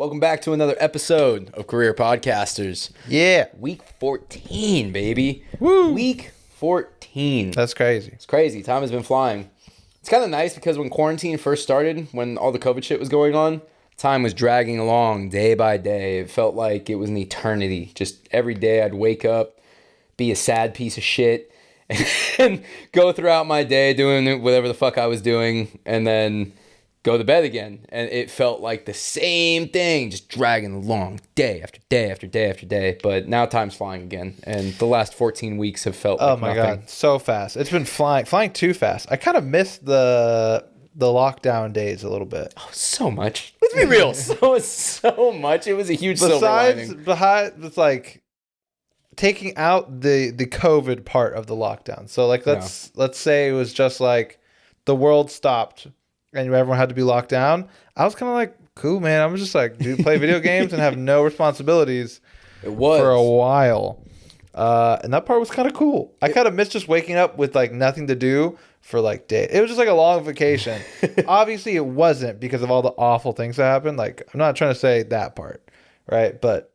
Welcome back to another episode of Career Podcasters. Yeah. Week 14, baby. Woo. Week 14. That's crazy. It's crazy. Time has been flying. It's kind of nice because when quarantine first started, when all the COVID shit was going on, time was dragging along day by day. It felt like it was an eternity. Just every day I'd wake up, be a sad piece of shit, and go throughout my day doing whatever the fuck I was doing, and then go to bed again. And it felt like the same thing, just dragging along day after day after day after day. But now time's flying again, and the last 14 weeks have felt like my nothing. God, so fast. It's been flying too fast. I kind of missed the lockdown days a little bit. Oh, so much. Let's be real. So much. It was a huge silver lining. It's like taking out the COVID part of the lockdown. So like let's say it was just like the world stopped and everyone had to be locked down. I was kind of like, cool, man. I was just like, play video games and have no responsibilities. It was for a while. And that part was kind of cool. I kind of missed just waking up with like nothing to do for like days. It was just like a long vacation. Obviously it wasn't because of all the awful things that happened. Like, I'm not trying to say that part, right? But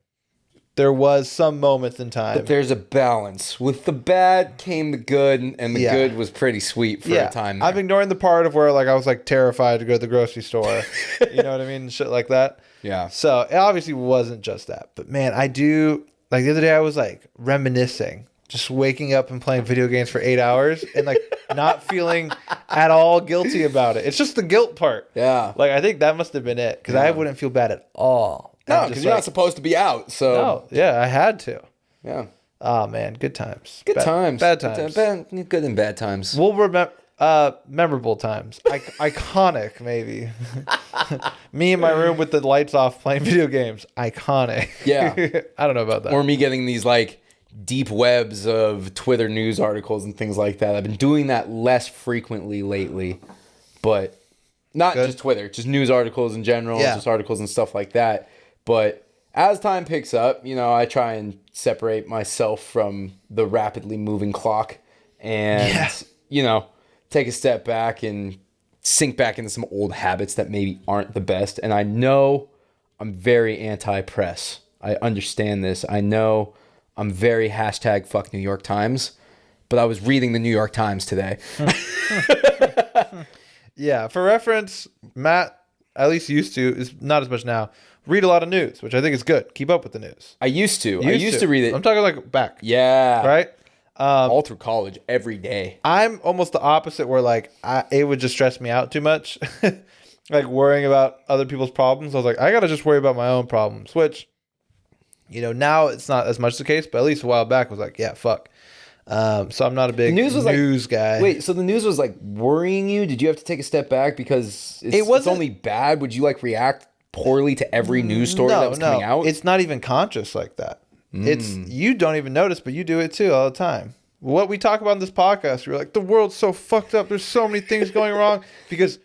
there was some moments in time. But there's a balance. With the bad came the good, and the good was pretty sweet for a time there. I'm ignoring the part of where like I was like terrified to go to the grocery store. You know what I mean? Shit like that. Yeah. So it obviously wasn't just that. But man, I do, like the other day I was like reminiscing, just waking up and playing video games for 8 hours and like not feeling at all guilty about it. It's just the guilt part. Yeah. Like I think that must have been it because I wouldn't feel bad at all. No, because you're not supposed to be out. So no, yeah, I had to. Yeah. Oh man, good times. Good times. Bad times. Good and bad times. We'll remember memorable times. Iconic, maybe. Me in my room with the lights off playing video games. Iconic. Yeah. I don't know about that. Or me getting these like deep webs of Twitter news articles and things like that. I've been doing that less frequently lately, but not just Twitter, just news articles in general, just articles and stuff like that. But as time picks up, you know, I try and separate myself from the rapidly moving clock and, you know, take a step back and sink back into some old habits that maybe aren't the best. And I know I'm very anti-press. I understand this. I know I'm very #fuck New York Times, but I was reading the New York Times today. Yeah, for reference, Matt, at least used to, is not as much now, read a lot of news, which I think is good. Keep up with the news. I used to read it. I'm talking like back. Yeah. Right? All through college, every day. I'm almost the opposite where like it would just stress me out too much. Like worrying about other people's problems. I was like, I got to just worry about my own problems, which, you know, now it's not as much the case, but at least a while back I was like, yeah, fuck. So I'm not a big news guy. Wait, so the news was like worrying you? Did you have to take a step back because it's only bad? Would you like react poorly to every news story that was coming out? It's not even conscious like that. It's you don't even notice, but you do it too all the time. What we talk about in this podcast, we're like, the world's so fucked up. There's so many things going wrong because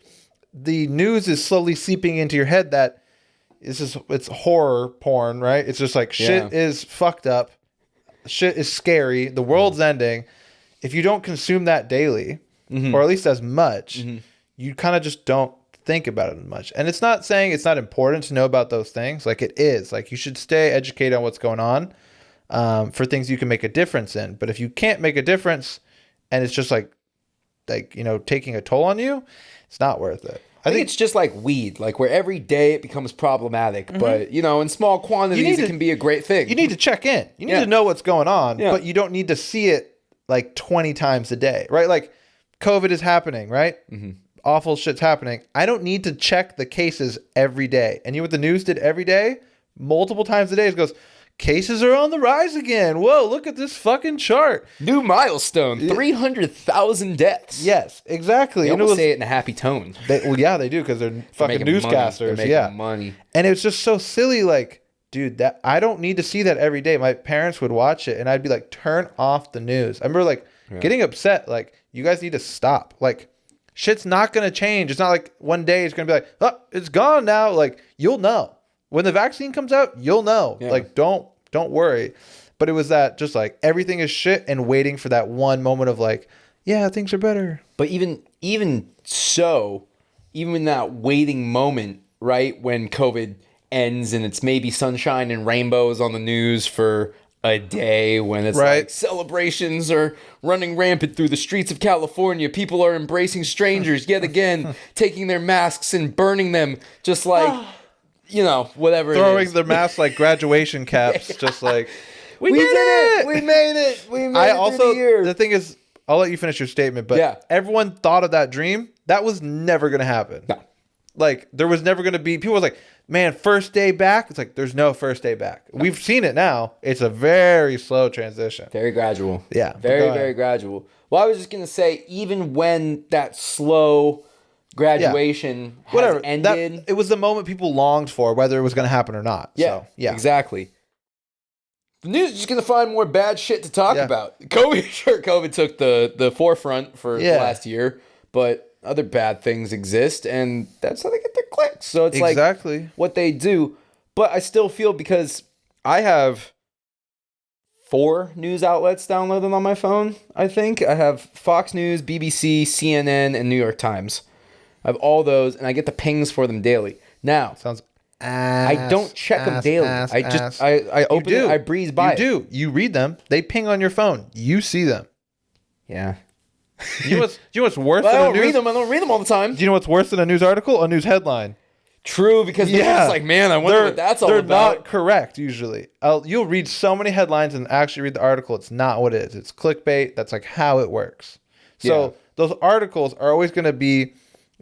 the news is slowly seeping into your head that it's horror porn, right? It's just like shit is fucked up. Shit is scary. The world's ending. If you don't consume that daily, or at least as much, you kind of just don't think about it as much. And it's not saying it's not important to know about those things. Like it is. Like you should stay educated on what's going on for things you can make a difference in. But if you can't make a difference and it's just like, you know, taking a toll on you, it's not worth it. I think it's just like weed, like where every day it becomes problematic, but you know, in small quantities it can be a great thing. You need to check in. You need to know what's going on, but you don't need to see it like 20 times a day, right? Like COVID is happening, right? Awful shit's happening. I don't need to check the cases every day. And you know what the news did every day? Multiple times a day. It goes, cases are on the rise again. Whoa, look at this fucking chart. New milestone, 300,000 deaths. Yes, exactly. They almost say it in a happy tone. They do, because they're fucking newscasters. They're making money. And it was just so silly, like, dude, that I don't need to see that every day. My parents would watch it, and I'd be like, turn off the news. I remember, like, getting upset, like, you guys need to stop. Like, shit's not going to change. It's not like one day it's going to be like, oh, it's gone now. Like, you'll know. When the vaccine comes out, you'll know. Yeah. Like, don't worry. But it was that just like everything is shit and waiting for that one moment of like, yeah, things are better. But even so, even in that waiting moment, right, when COVID ends and it's maybe sunshine and rainbows on the news for a day when it's like celebrations are running rampant through the streets of California. People are embracing strangers yet again, taking their masks and burning them just like, whatever. Throwing their masks like graduation caps, just like, we did it! We made it! We made it through the year. The thing is, I'll let you finish your statement, but everyone thought of that dream. That was never going to happen. No. Like, there was never going to be, people was like, man, first day back. It's like, there's no first day back. No. We've seen it now. It's a very slow transition. Very gradual. Yeah. Very gradual. Well, I was just going to say, even when that slow graduation has ended. It was the moment people longed for, whether it was going to happen or not. Yeah. So, yeah. Exactly. The news is just going to find more bad shit to talk about. COVID took the forefront for the last year, but other bad things exist, and that's how they get their clicks. So it's like what they do. But I still feel, because I have 4 news outlets downloaded on my phone, I think. I have Fox News, BBC, CNN, and New York Times. I have all those, and I get the pings for them daily. Now, I don't check them daily. I open it, I breeze by. You do. You read them. They ping on your phone. You see them. Yeah. You know what's worse than I don't read them. I don't read them all the time. Do you know what's worse than a news article? A news headline. True, because they're just like, man, I wonder what that's all about. They're not correct, usually. You'll read so many headlines and actually read the article. It's not what it is. It's clickbait. That's like how it works. So those articles are always going to be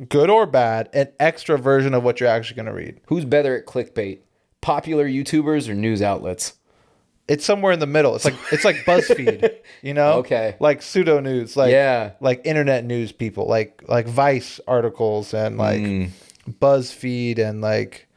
good or bad, an extra version of what you're actually going to read. Who's better at clickbait? Popular YouTubers or news outlets? It's somewhere in the middle. It's like BuzzFeed, Okay. Like pseudo news, like internet news people, like Vice articles and like BuzzFeed and like,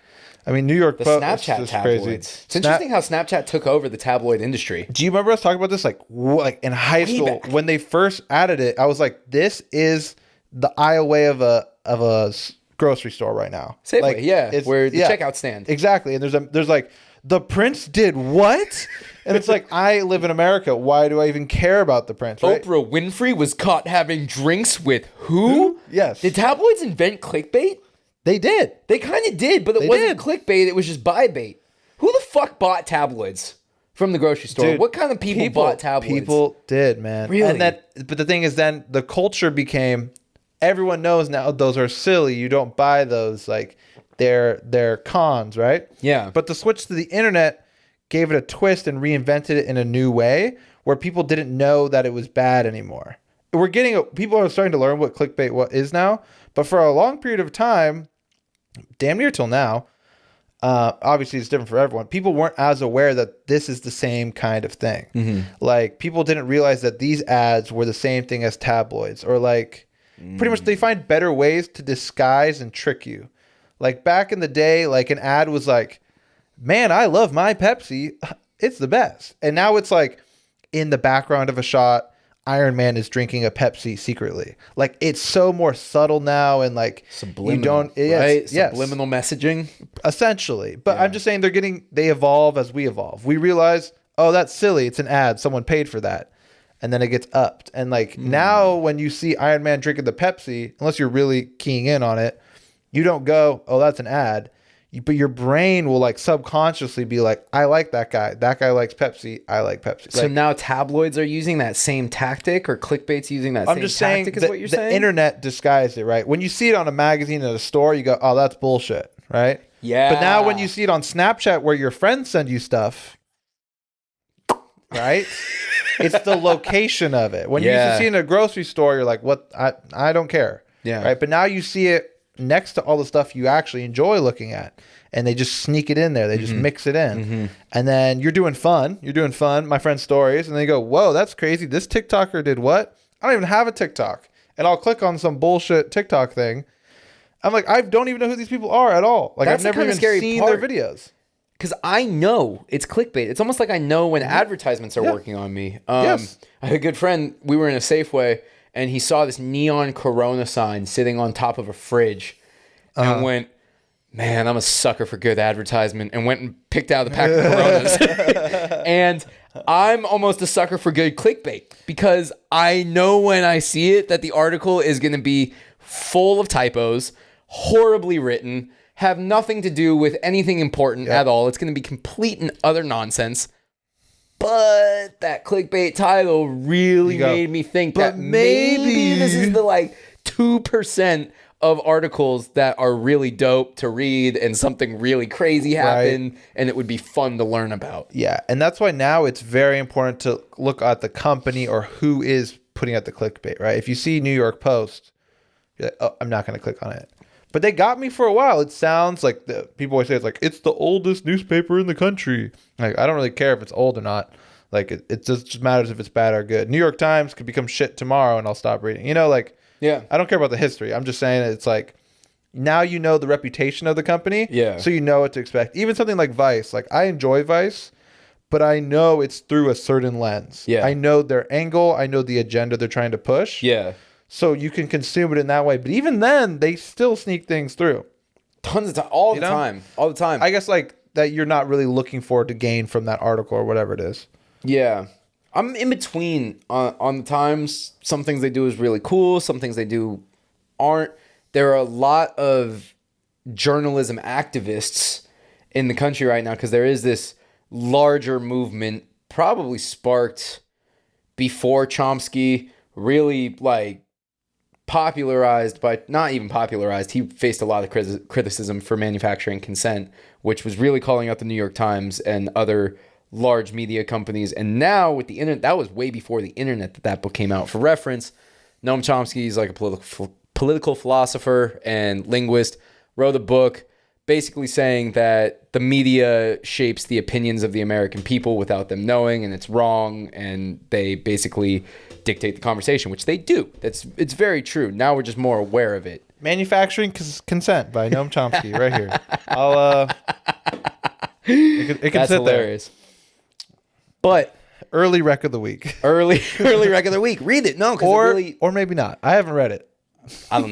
I mean, New York Post. Snapchat tabloids. Crazy. It's interesting how Snapchat took over the tabloid industry. Do you remember us talking about this like in high school when they first added it? I was like, this is the aisle way of a grocery store right now. Safeway, like, where the checkout stand. Exactly, and there's like, the prince did what? And it's like, I live in America. Why do I even care about the prince? Right? Oprah Winfrey was caught having drinks with who? Yes. Did tabloids invent clickbait? They did. They kind of did, but it wasn't clickbait. It was just buy bait. Who the fuck bought tabloids from the grocery store? Dude, what kind of people bought tabloids? People did, man. Really? But the thing is, then the culture became, everyone knows now those are silly. You don't buy those. Like, they're cons, right? Yeah. But the switch to the internet gave it a twist and reinvented it in a new way where people didn't know that it was bad anymore. People are starting to learn what clickbait is now, but for a long period of time, damn near till now, obviously it's different for everyone. People weren't as aware that this is the same kind of thing. Mm-hmm. Like, people didn't realize that these ads were the same thing as tabloids, or like pretty much they find better ways to disguise and trick you. Like, back in the day, like, an ad was like, man, I love my Pepsi. It's the best. And now it's like, in the background of a shot, Iron Man is drinking a Pepsi secretly. Like, it's so more subtle now, and like, subliminal, right? Subliminal messaging, essentially. But I'm just saying they evolve as we evolve. We realize, oh, that's silly. It's an ad. Someone paid for that. And then it gets upped. And like, now when you see Iron Man drinking the Pepsi, unless you're really keying in on it, you don't go, oh, that's an ad. But your brain will like subconsciously be like, I like that guy. That guy likes Pepsi. I like Pepsi. So now tabloids are using that same tactic, or clickbait's using that same tactic, is what you're saying? The internet disguised it, right? When you see it on a magazine at a store, you go, oh, that's bullshit, right? Yeah. But now when you see it on Snapchat where your friends send you stuff, right? It's the location of it. When you used to see it in a grocery store, you're like, what? I don't care. Yeah. Right. But now you see it next to all the stuff you actually enjoy looking at, and they just sneak it in there. They just mix it in. And then you're doing fun, my friend's stories, and they go, whoa, that's crazy. This TikToker did what? I don't even have a TikTok. And I'll click on some bullshit TikTok thing. I'm like, I don't even know who these people are at all. Like, I've never even seen their videos. Because I know it's clickbait. It's almost like I know when advertisements are working on me. Yes. I had a good friend, we were in a Safeway, and he saw this neon Corona sign sitting on top of a fridge and went, man, I'm a sucker for good advertisement, and went and picked out the pack of Coronas. And I'm almost a sucker for good clickbait, because I know when I see it that the article is going to be full of typos, horribly written, have nothing to do with anything important at all. It's going to be complete and utter nonsense. But that clickbait title really made me think that maybe this is the like 2% of articles that are really dope to read and something really crazy happened and it would be fun to learn about. Yeah. And that's why now it's very important to look at the company or who is putting out the clickbait, right? If you see New York Post, you're like, oh, I'm not going to click on it. But they got me for a while. It sounds like people always say it's like, it's the oldest newspaper in the country. Like, I don't really care if it's old or not. Like, it just matters if it's bad or good. New York Times could become shit tomorrow and I'll stop reading. You know, like, yeah, I don't care about the history. I'm just saying it's like, now you know the reputation of the company. Yeah. So you know what to expect. Even something like Vice. Like, I enjoy Vice, but I know it's through a certain lens. Yeah. I know their angle. I know the agenda they're trying to push. Yeah. So you can consume it in that way. But even then, they still sneak things through. Tons of time. All the time. I guess like that you're not really looking forward to gain from that article or whatever it is. Yeah. I'm in between on the Times. Some things they do is really cool. Some things they do aren't. There are a lot of journalism activists in the country right now because there is this larger movement probably sparked before Chomsky really like popularized by, not even popularized, he faced a lot of criticism for manufacturing consent, which was really calling out the New York Times and other large media companies. And now with the internet, that was way before the internet that book came out. For reference, Noam Chomsky is like a political philosopher and linguist, wrote a book basically saying that the media shapes the opinions of the American people without them knowing, and it's wrong, and they basically dictate the conversation, which they do. It's very true. Now we're just more aware of it. Manufacturing Consent by Noam Chomsky, right here. I'll it can That's sit hilarious. There. But early rec of the week. Early rec of the week. Read it. No, or maybe not. I haven't read it. I don't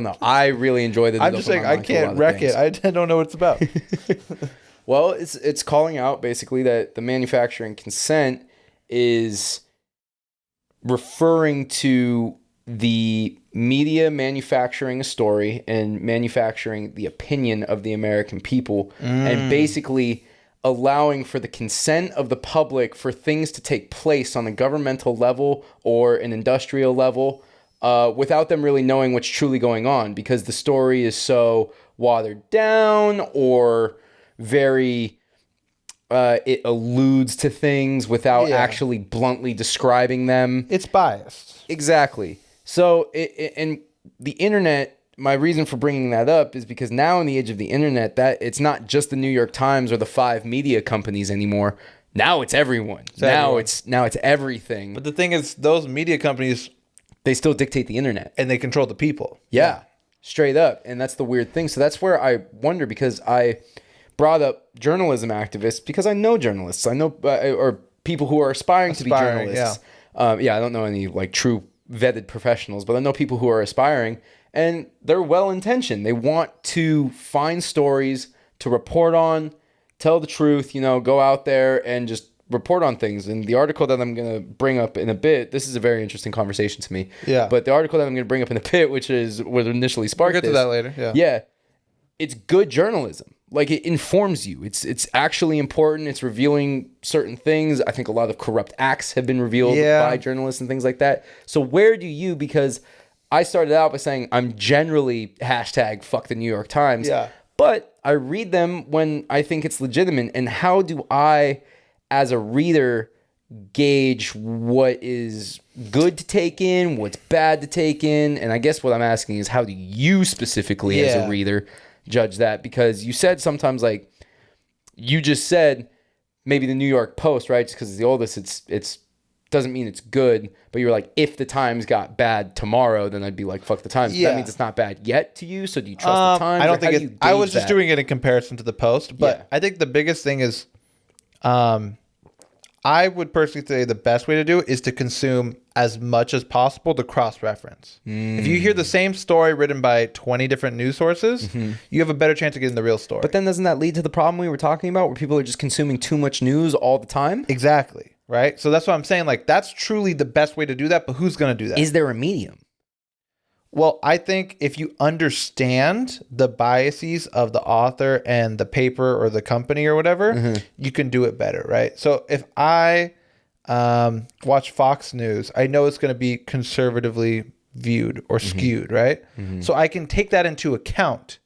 know. I really enjoyed it. I'm just saying I can't wreck it. I don't know what it's about. Well, it's calling out basically that the manufacturing consent is referring to the media manufacturing a story and manufacturing the opinion of the American people and basically allowing for the consent of the public for things to take place on a governmental level or an industrial level without them really knowing what's truly going on, because the story is so watered down or very it alludes to things without actually bluntly describing them. It's biased. Exactly. So and the internet, my reason for bringing that up is because now in the age of the internet, that it's not just the New York Times or the 5 media companies anymore. Now it's everyone. Now it's everything. But the thing is, those media companies, they still dictate the internet. And they control the people. Yeah, straight up. And that's the weird thing. So that's where I wonder, because I brought up journalism activists because I know journalists. I know, or people who are aspiring to be journalists. I don't know any like true vetted professionals, but I know people who are aspiring, and they're well-intentioned. They want to find stories to report on, tell the truth, go out there and just report on things. And the article that I'm going to bring up in a bit, this is a very interesting conversation to me. Yeah. But the article that I'm going to bring up in a bit, which is what initially sparked We'll get to that later. Yeah. Yeah. It's good journalism. Like, it informs you. It's actually important. It's revealing certain things. I think a lot of corrupt acts have been revealed by journalists and things like that. So where do you, because I started out by saying I'm generally #fuck the New York Times. Yeah. But I read them when I think it's legitimate. And how do I, as a reader, gauge what is good to take in, what's bad to take in? And I guess what I'm asking is, how do you specifically as a reader judge that? Because you said sometimes, like you just said, maybe the New York Post, right? Just because it's the oldest, it's doesn't mean it's good. But you were like, if the Times got bad tomorrow, then I'd be like, fuck the Times. That means it's not bad yet to you. So do you trust the Times? I don't think I was just doing it in comparison to the Post, but I think the biggest thing is, I would personally say the best way to do it is to consume as much as possible to cross-reference. If you hear the same story written by 20 different news sources, you have a better chance of getting the real story. But then doesn't that lead to the problem we were talking about, where people are just consuming too much news all the time? Exactly, right? So that's what I'm saying. Like, that's truly the best way to do that, but who's going to do that? Is there a medium? Well, I think if you understand the biases of the author and the paper or the company or whatever, you can do it better, right? So if I watch Fox News, I know it's going to be conservatively viewed or skewed, right? So I can take that into account,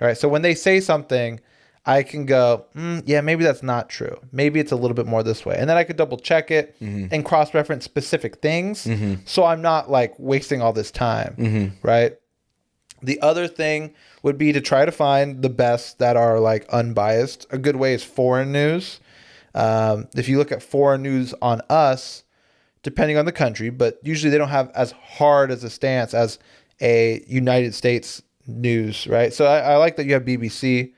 right? So when they say something, I can go, yeah, maybe that's not true. Maybe it's a little bit more this way. And then I could double check it and cross-reference specific things. So I'm not like wasting all this time, right? The other thing would be to try to find the best that are like unbiased. A good way is foreign news. If you look at foreign news on us, depending on the country, but usually they don't have as hard as a stance as a United States news, right? So I like that you have BBC.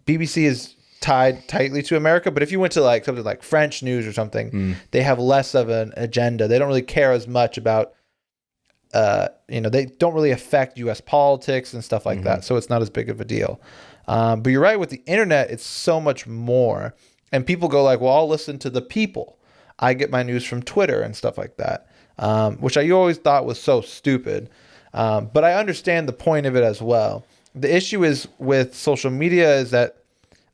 BBC is tied tightly to America, but if you went to like something like French news or something, they have less of an agenda. They don't really care as much about, they don't really affect U.S. politics and stuff like that. So it's not as big of a deal. But you're right, with the internet, it's so much more. And people go like, well, I'll listen to the people. I get my news from Twitter and stuff like that, which I always thought was so stupid. But I understand the point of it as well. The issue is with social media is that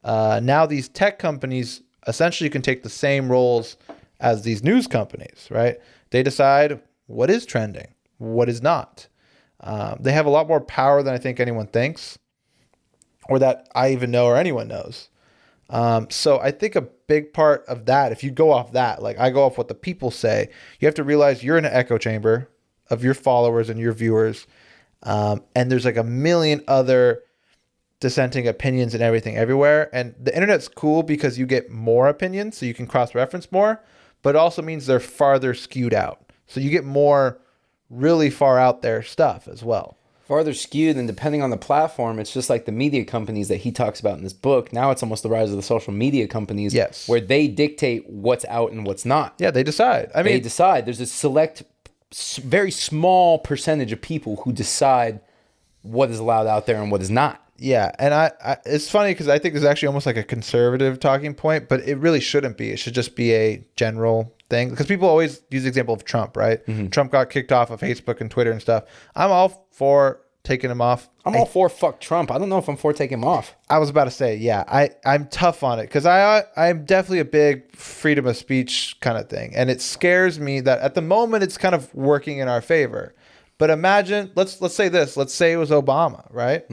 now these tech companies essentially can take the same roles as these news companies, right? They decide what is trending, what is not. They have a lot more power than I think anyone thinks, or that I even know or anyone knows. So I think a big part of that, if you go off that, like I go off what the people say, you have to realize you're in an echo chamber of your followers and your viewers. And there's like a million other dissenting opinions and everything everywhere. And the internet's cool because you get more opinions, so you can cross-reference more, but it also means they're farther skewed out. So you get more really far out there stuff as well. Farther skewed, and depending on the platform, it's just like the media companies that he talks about in this book. Now it's almost the rise of the social media companies, where they dictate what's out and what's not. Yeah, they decide. They decide. There's a select, very small percentage of people who decide what is allowed out there and what is not. Yeah, and I it's funny because I think there's actually almost like a conservative talking point, but it really shouldn't be. It should just be a general thing, because people always use the example of Trump, right? Trump got kicked off of Facebook and Twitter and stuff. I'm all for taking him off. I'm all for fuck Trump. I don't know if I'm for taking him off. I was about to say, yeah, I'm tough on it because I'm definitely a big freedom of speech kind of thing, and it scares me that at the moment it's kind of working in our favor. But imagine, let's say this. Let's say it was Obama, right?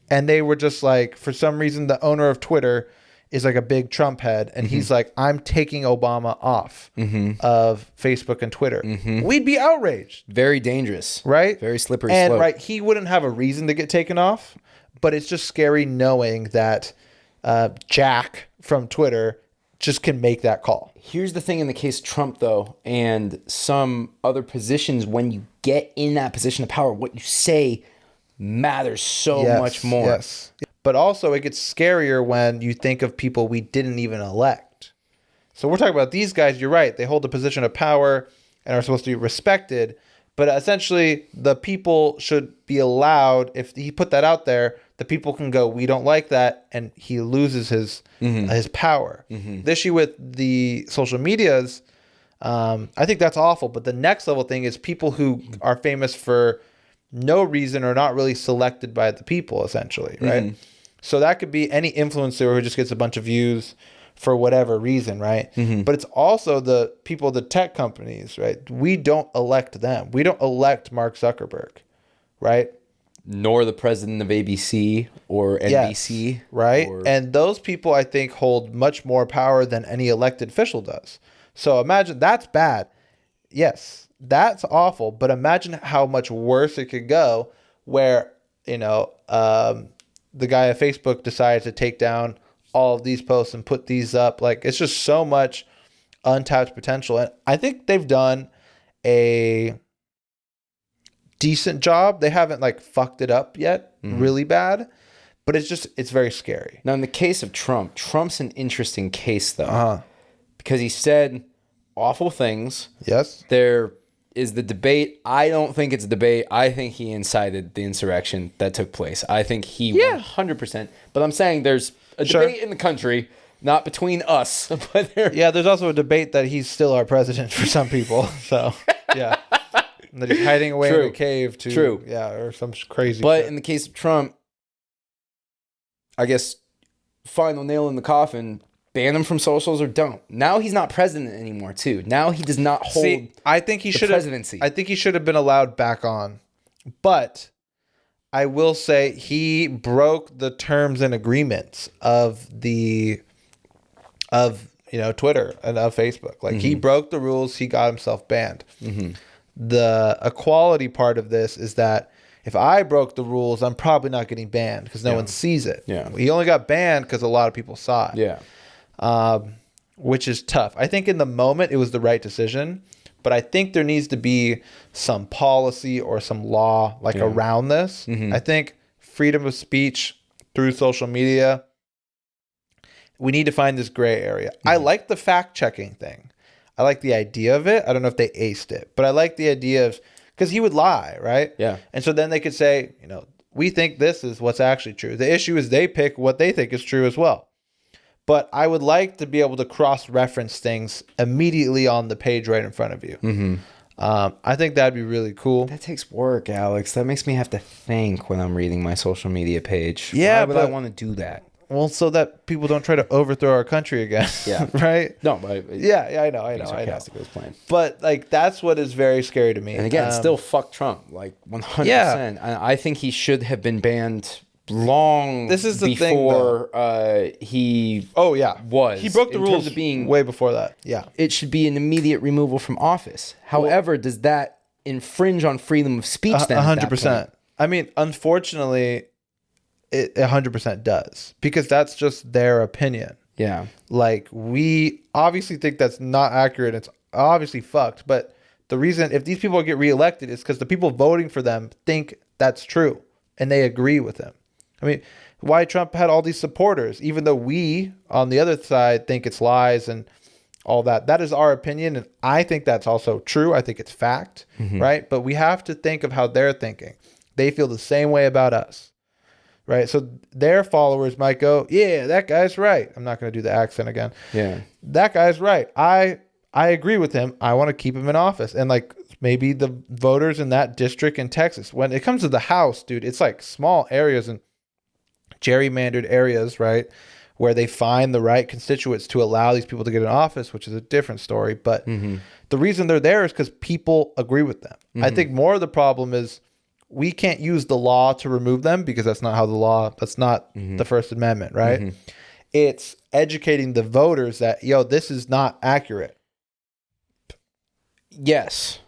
And they were just like, for some reason, the owner of Twitter is like a big Trump head, and he's like, I'm taking Obama off of Facebook and Twitter. We'd be outraged. Very dangerous. Right? Very slippery and slope. Right, he wouldn't have a reason to get taken off, but it's just scary knowing that Jack from Twitter just can make that call. Here's the thing in the case of Trump, though, and some other positions, when you get in that position of power, what you say matters so much more. Yes. But also it gets scarier when you think of people we didn't even elect. So we're talking about these guys, you're right, they hold a position of power and are supposed to be respected, but essentially the people should be allowed, if he put that out there, the people can go, we don't like that, and he loses his power. The issue with the social medias, I think that's awful, but the next level thing is people who are famous for no reason or not really selected by the people, essentially, right? So that could be any influencer who just gets a bunch of views for whatever reason, right? But it's also the people, the tech companies, right? We don't elect them. We don't elect Mark Zuckerberg, right? Nor the president of ABC or NBC. Yes, right? And those people, I think, hold much more power than any elected official does. So imagine, that's bad. Yes, that's awful. But imagine how much worse it could go where, the guy at Facebook decided to take down all of these posts and put these up. Like, it's just so much untapped potential. And I think they've done a decent job. They haven't like fucked it up yet really bad, but it's very scary. Now, in the case of Trump's an interesting case though, because he said awful things. Yes. There is the debate. I don't think it's a debate. I think he incited the insurrection that took place. I think he 100%. But I'm saying there's a debate in the country, not between us. But there's also a debate that he's still our president for some people. So, yeah. And that he's hiding away in a cave too. True. Yeah, or some crazy But shit. in the case of Trump, I guess final nail in the coffin, ban him from socials or don't. Now he's not president anymore too. Now he does not hold I think he should presidency. I think he should have been allowed back on. But I will say he broke the terms and agreements of Twitter and of Facebook. Like he broke the rules, he got himself banned. The equality part of this is that if I broke the rules, I'm probably not getting banned because no one sees it. Yeah. He only got banned because a lot of people saw it. Yeah. Which is tough. I think in the moment it was the right decision, but I think there needs to be some policy or some law around this. I think freedom of speech through social media, we need to find this gray area. I like the fact checking thing. I like the idea of it. I don't know if they aced it, but I like the idea of, because he would lie, right? Yeah. And so then they could say, we think this is what's actually true. The issue is they pick what they think is true as well. But I would like to be able to cross-reference things immediately on the page right in front of you. I think that'd be really cool. That takes work, Alex. That makes me have to think when I'm reading my social media page. Yeah, Why would I want to do that? Well, so that people don't try to overthrow our country again. Yeah. Right? No, but Yeah, I know. sarcastic was playing. But that's what is very scary to me. And again, still fuck Trump, 100%. Yeah. I think he should have been banned long This is the before he was. He broke the in rules terms of being way before that. Yeah. It should be an immediate removal from office. However, does that infringe on freedom of speech then? 100%. I mean, unfortunately, it 100% does, because that's just their opinion. Yeah. We obviously think that's not accurate. It's obviously fucked. But the reason, if these people get reelected, is because the people voting for them think that's true and they agree with him. I mean, why Trump had all these supporters, even though we on the other side think it's lies and all that. That is our opinion. And I think that's also true. I think it's fact, right? But we have to think of how they're thinking. They feel the same way about us. Right. So their followers might go, yeah, that guy's right. I'm not going to do the accent again. Yeah. That guy's right. I agree with him. I want to keep him in office. And maybe the voters in that district in Texas, when it comes to the House, dude, it's small areas and gerrymandered areas, right, where they find the right constituents to allow these people to get in office, which is a different story. But the reason they're there is because people agree with them. I think more of the problem is we can't use the law to remove them, because that's not how that's not the First Amendment, right? It's educating the voters that, this is not accurate. Yes.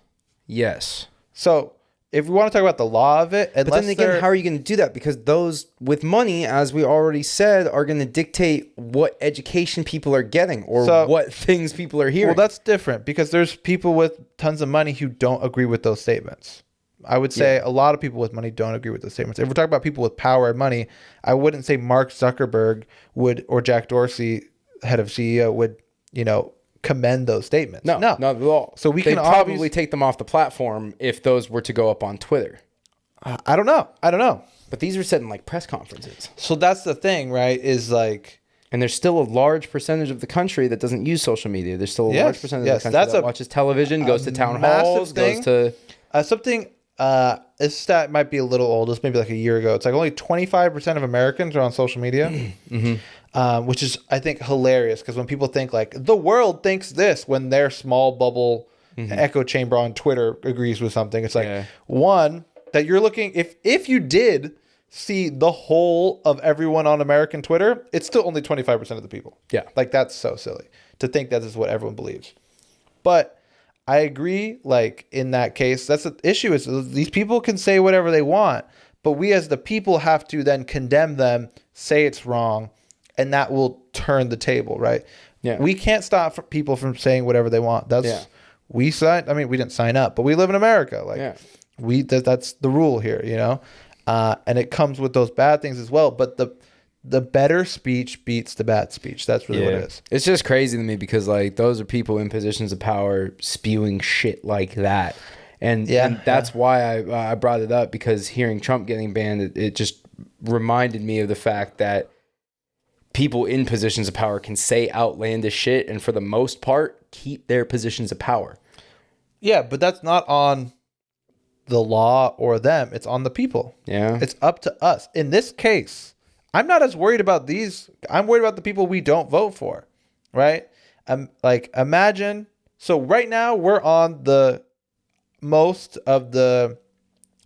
So if we want to talk about the law of it, but then again, how are you going to do that? Because those with money, as we already said, are going to dictate what education people are getting or what things people are hearing. Well, that's different, because there's people with tons of money who don't agree with those statements. I would say a lot of people with money don't agree with those statements. If we're talking about people with power and money, I wouldn't say Mark Zuckerberg or Jack Dorsey, head of CEO, would, commend those statements. No, not at all. So they can probably take them off the platform if those were to go up on Twitter. I don't know. But these are said in press conferences. So that's the thing, right? And there's still a large percentage of the country that doesn't use social media. There's still a large percentage of the country that watches television, goes to town halls, goes to something. This stat might be a little old. It's maybe a year ago. It's only 25% of Americans are on social media, which is, I think, hilarious, because when people think the world thinks this, when their small bubble echo chamber on Twitter agrees with something, it's one, that you're looking, if you did see the whole of everyone on American Twitter, it's still only 25% of the people. Yeah. That's so silly to think that is what everyone believes. But I agree, in that case, that's the issue, is these people can say whatever they want, but we as the people have to then condemn them, say it's wrong, and that will turn the table, right? Yeah. We can't stop people from saying whatever they want. We didn't sign up, but we live in America. That's the rule here, and it comes with those bad things as well. But the better speech beats the bad speech. That's really what it is. It's just crazy to me, because those are people in positions of power spewing shit like that. And that's why I brought it up, because hearing Trump getting banned, it just reminded me of the fact that people in positions of power can say outlandish shit and for the most part keep their positions of power. Yeah, but that's not on the law or them. It's on the people. Yeah. It's up to us. In this case, I'm not as worried about these. I'm worried about the people we don't vote for, right? Like, imagine. So right now we're on most of the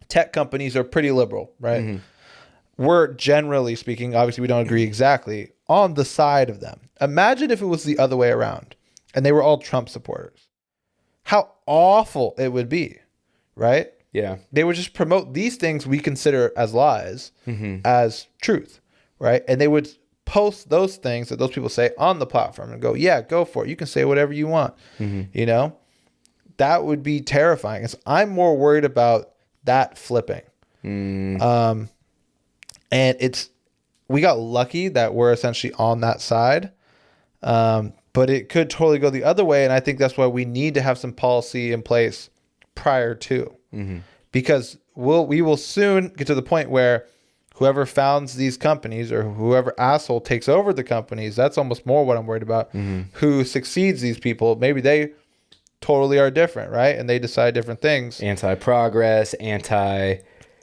tech companies are pretty liberal, right? Mm-hmm. We're generally speaking, obviously we don't agree exactly, on the side of them. Imagine if it was the other way around and they were all Trump supporters. How awful it would be, right? Yeah. They would just promote these things we consider as lies as truth, right? And they would post those things that those people say on the platform and go, yeah, go for it. You can say whatever you want, you know? That would be terrifying. I'm more worried about that flipping. And we got lucky that we're essentially on that side. But it could totally go the other way. And I think that's why we need to have some policy in place prior to, because we will soon get to the point where whoever founds these companies or whoever asshole takes over the companies, that's almost more what I'm worried about. Who succeeds these people, maybe they totally are different, right? And they decide different things. Anti-progress, it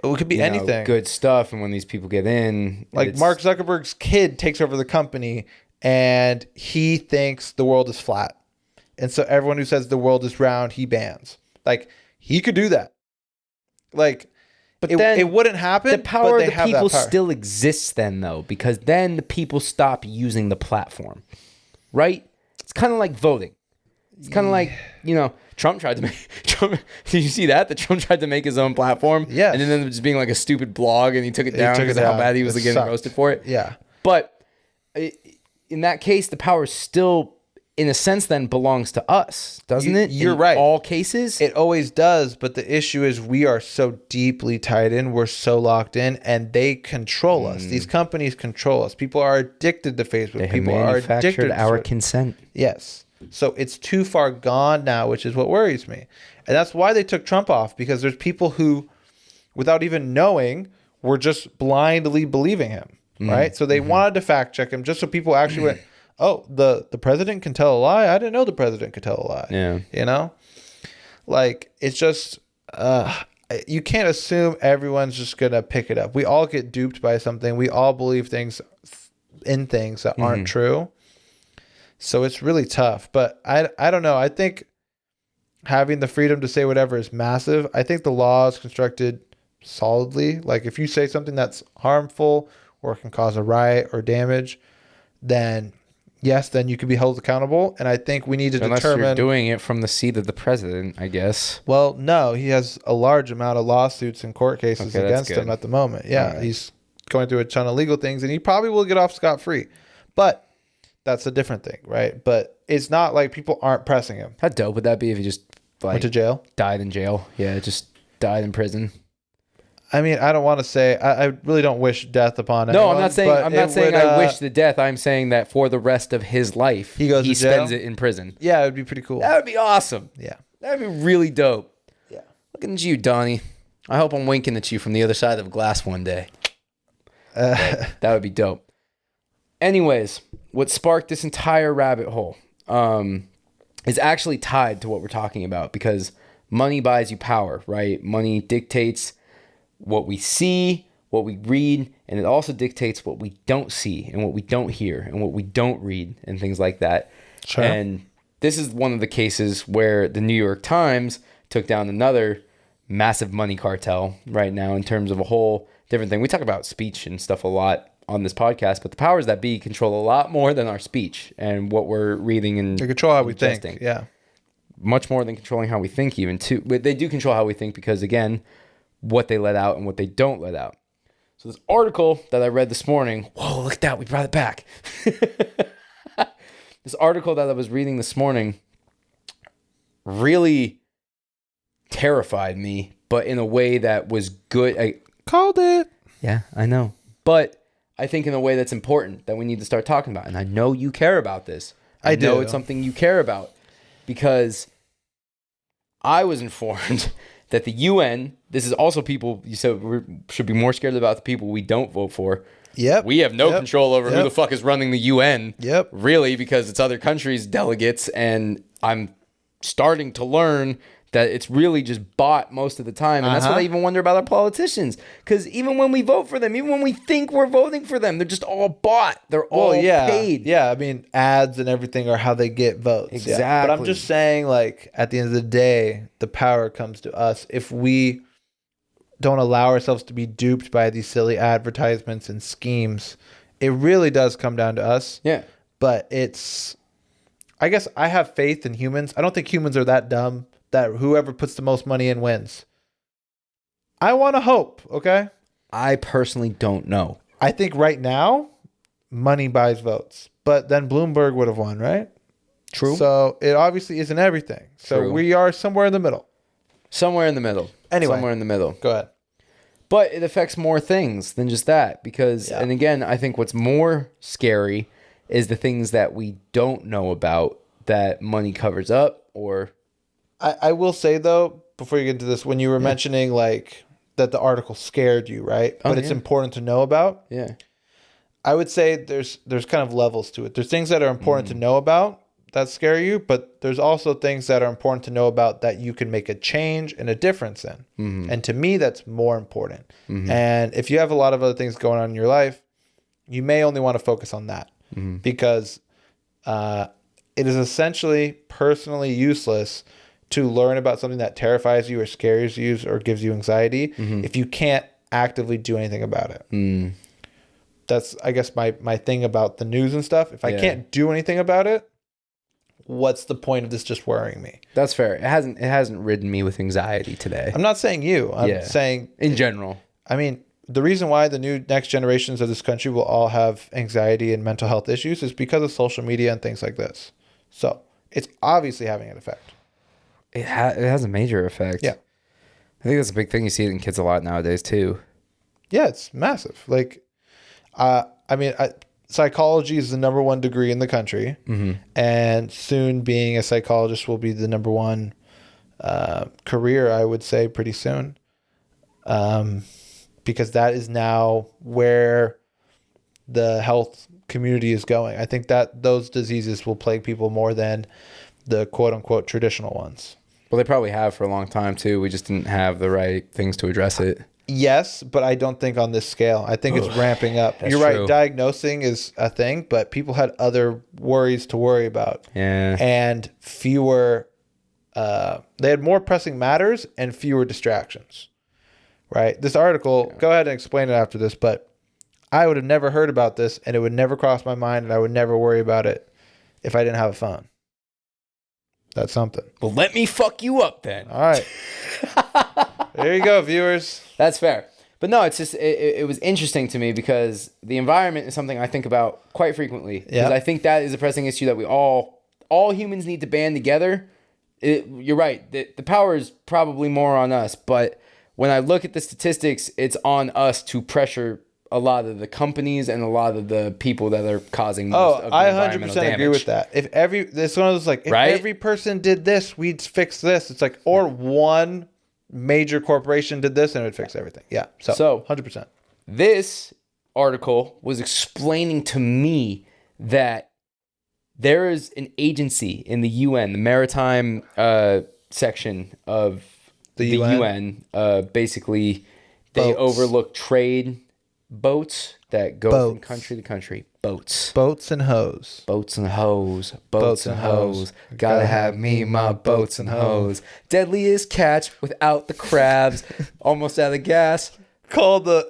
could be anything. Good stuff. And when these people get in, like Mark Zuckerberg's kid takes over the company and he thinks the world is flat. And so everyone who says the world is round, he bans. Like, he could do that. Like, but then it wouldn't happen. The power of the people still exists then, though, because then the people stop using the platform, right? It's kind of like voting. It's kind of like, Trump tried to make did you see that? That Trump tried to make his own platform? Yeah. And then it was just being like a stupid blog and he took it down because of how bad he was getting roasted for it. Yeah. But in that case, the power still, in a sense, then belongs to us, doesn't it? You're right. In all cases? It always does. But the issue is we are so deeply tied in. We're so locked in and they control us. These companies control us. People are addicted to Facebook. People are addicted to our consent. Yes. So it's too far gone now, which is what worries me. And that's why they took Trump off, because there's people who, without even knowing, were just blindly believing him, right? So they wanted to fact check him just so people actually went, oh, the president can tell a lie? I didn't know the president could tell a lie. Yeah. Like, it's just, you can't assume everyone's just going to pick it up. We all get duped by something. We all believe things that aren't true. So it's really tough, but I don't know. I think having the freedom to say whatever is massive. I think the law is constructed solidly. Like, if you say something that's harmful or can cause a riot or damage, then yes, then you could be held accountable. And I think we need to Unless you're doing it from the seat of the president, I guess. Well, no, he has a large amount of lawsuits and court cases against him at the moment. Yeah, right. He's going through a ton of legal things and he probably will get off scot-free. But that's a different thing, right? But it's not like people aren't pressing him. How dope would that be if he just went to jail? Died in jail. Yeah, just died in prison. I mean, I don't want to say, I really don't wish death upon anyone. No, I'm not saying I wish the death. I'm saying that for the rest of his life, he spends it in prison. Yeah, it would be pretty cool. That would be awesome. Yeah. That would be really dope. Yeah. Looking at you, Donnie. I hope I'm winking at you from the other side of the glass one day. That would be dope. Anyways, what sparked this entire rabbit hole is actually tied to what we're talking about, because money buys you power, right? Money dictates what we see, what we read, and it also dictates what we don't see and what we don't hear and what we don't read and things like that. Sure. And this is one of the cases where the New York Times took down another massive money cartel right now in terms of a whole different thing. We talk about speech and stuff a lot on this podcast, but the powers that be control a lot more than our speech and what we're reading and they control how we think. Yeah. Much more than controlling how we think, even too. But they do control how we think because, again, what they let out and what they don't let out. So this article that I read this morning, whoa, look at that, we brought it back. This article that I was reading this morning really terrified me, but in a way that was good. I called it. Yeah, I know. But I think in a way that's important that we need to start talking about. And I know you care about this. I know it's something you care about, because I was informed that the UN, this is also people, you said we should be more scared about the people we don't vote for. Yep. We have no control over who the fuck is running the UN. Yep. Really, because it's other countries' delegates. And I'm starting to learn that it's really just bought most of the time. And that's what I even wonder about our politicians. Because even when we vote for them, even when we think we're voting for them, they're just all bought. They're all paid. Yeah, I mean, ads and everything are how they get votes. Exactly. Yeah. But I'm just saying, like, at the end of the day, the power comes to us. If we don't allow ourselves to be duped by these silly advertisements and schemes, it really does come down to us. Yeah. But I guess I have faith in humans. I don't think humans are that dumb that whoever puts the most money in wins. I want to hope, okay? I personally don't know. I think right now, money buys votes. But then Bloomberg would have won, right? True. So it obviously isn't everything. So True. we are somewhere in the middle. Somewhere in the middle. Anyway. Somewhere in the middle. Go ahead. But it affects more things than just that. Because, and again, I think what's more scary is the things that we don't know about that money covers up. Or I will say, though, before you get into this, when you were mentioning like that the article scared you, right? But it's important to know about. Yeah. I would say there's kind of levels to it. There's things that are important to know about that scare you, but there's also things that are important to know about that you can make a change and a difference in. And to me, that's more important. And if you have a lot of other things going on in your life, you may only want to focus on that because it is essentially personally useless to learn about something that terrifies you or scares you or gives you anxiety if you can't actively do anything about it. That's, I guess, my thing about the news and stuff. If I can't do anything about it, what's the point of this just worrying me? That's fair. It hasn't ridden me with anxiety today. I'm not saying you. I'm saying in general. I mean, the reason why the next generations of this country will all have anxiety and mental health issues is because of social media and things like this. So it's obviously having an effect. It has a major effect. Yeah. I think that's a big thing. You see it in kids a lot nowadays too. Yeah, it's massive. Like, I mean, psychology is the #1 degree in the country, and soon being a psychologist will be the #1 career, I would say, pretty soon, because that is now where the health community is going. I think that those diseases will plague people more than the quote unquote traditional ones. Well, they probably have for a long time too. We just didn't have the right things to address it. Yes, but I don't think on this scale. I think it's ramping up. You're right. True. Diagnosing is a thing, but people had other worries to worry about. Yeah. And fewer, they had more pressing matters and fewer distractions. Right? This article, go ahead and explain it after this, but I would have never heard about this and it would never cross my mind and I would never worry about it if I didn't have a phone. That's something. Well, let me fuck you up then. All right. There you go, viewers. That's fair. But no, it's just, it was interesting to me because the environment is something I think about quite frequently. Because I think that is a pressing issue that we all humans need to band together. You're right. The power is probably more on us. But when I look at the statistics, it's on us to pressure a lot of the companies and a lot of the people that are causing most of the environmental damage. 100% agree with that. It's one of those like, if every person did this, we'd fix this. It's like, or one major corporation did this and it would fix everything. Yeah. So 100%. This article was explaining to me that there is an agency in the UN, the maritime section of the UN. Basically, they overlook trade boats that go from country to country. Boats and hoes. Boats and hoes. Boats and hoes. Gotta have me my boats and hoes. Deadliest catch without the crabs. Almost out of gas. Called the...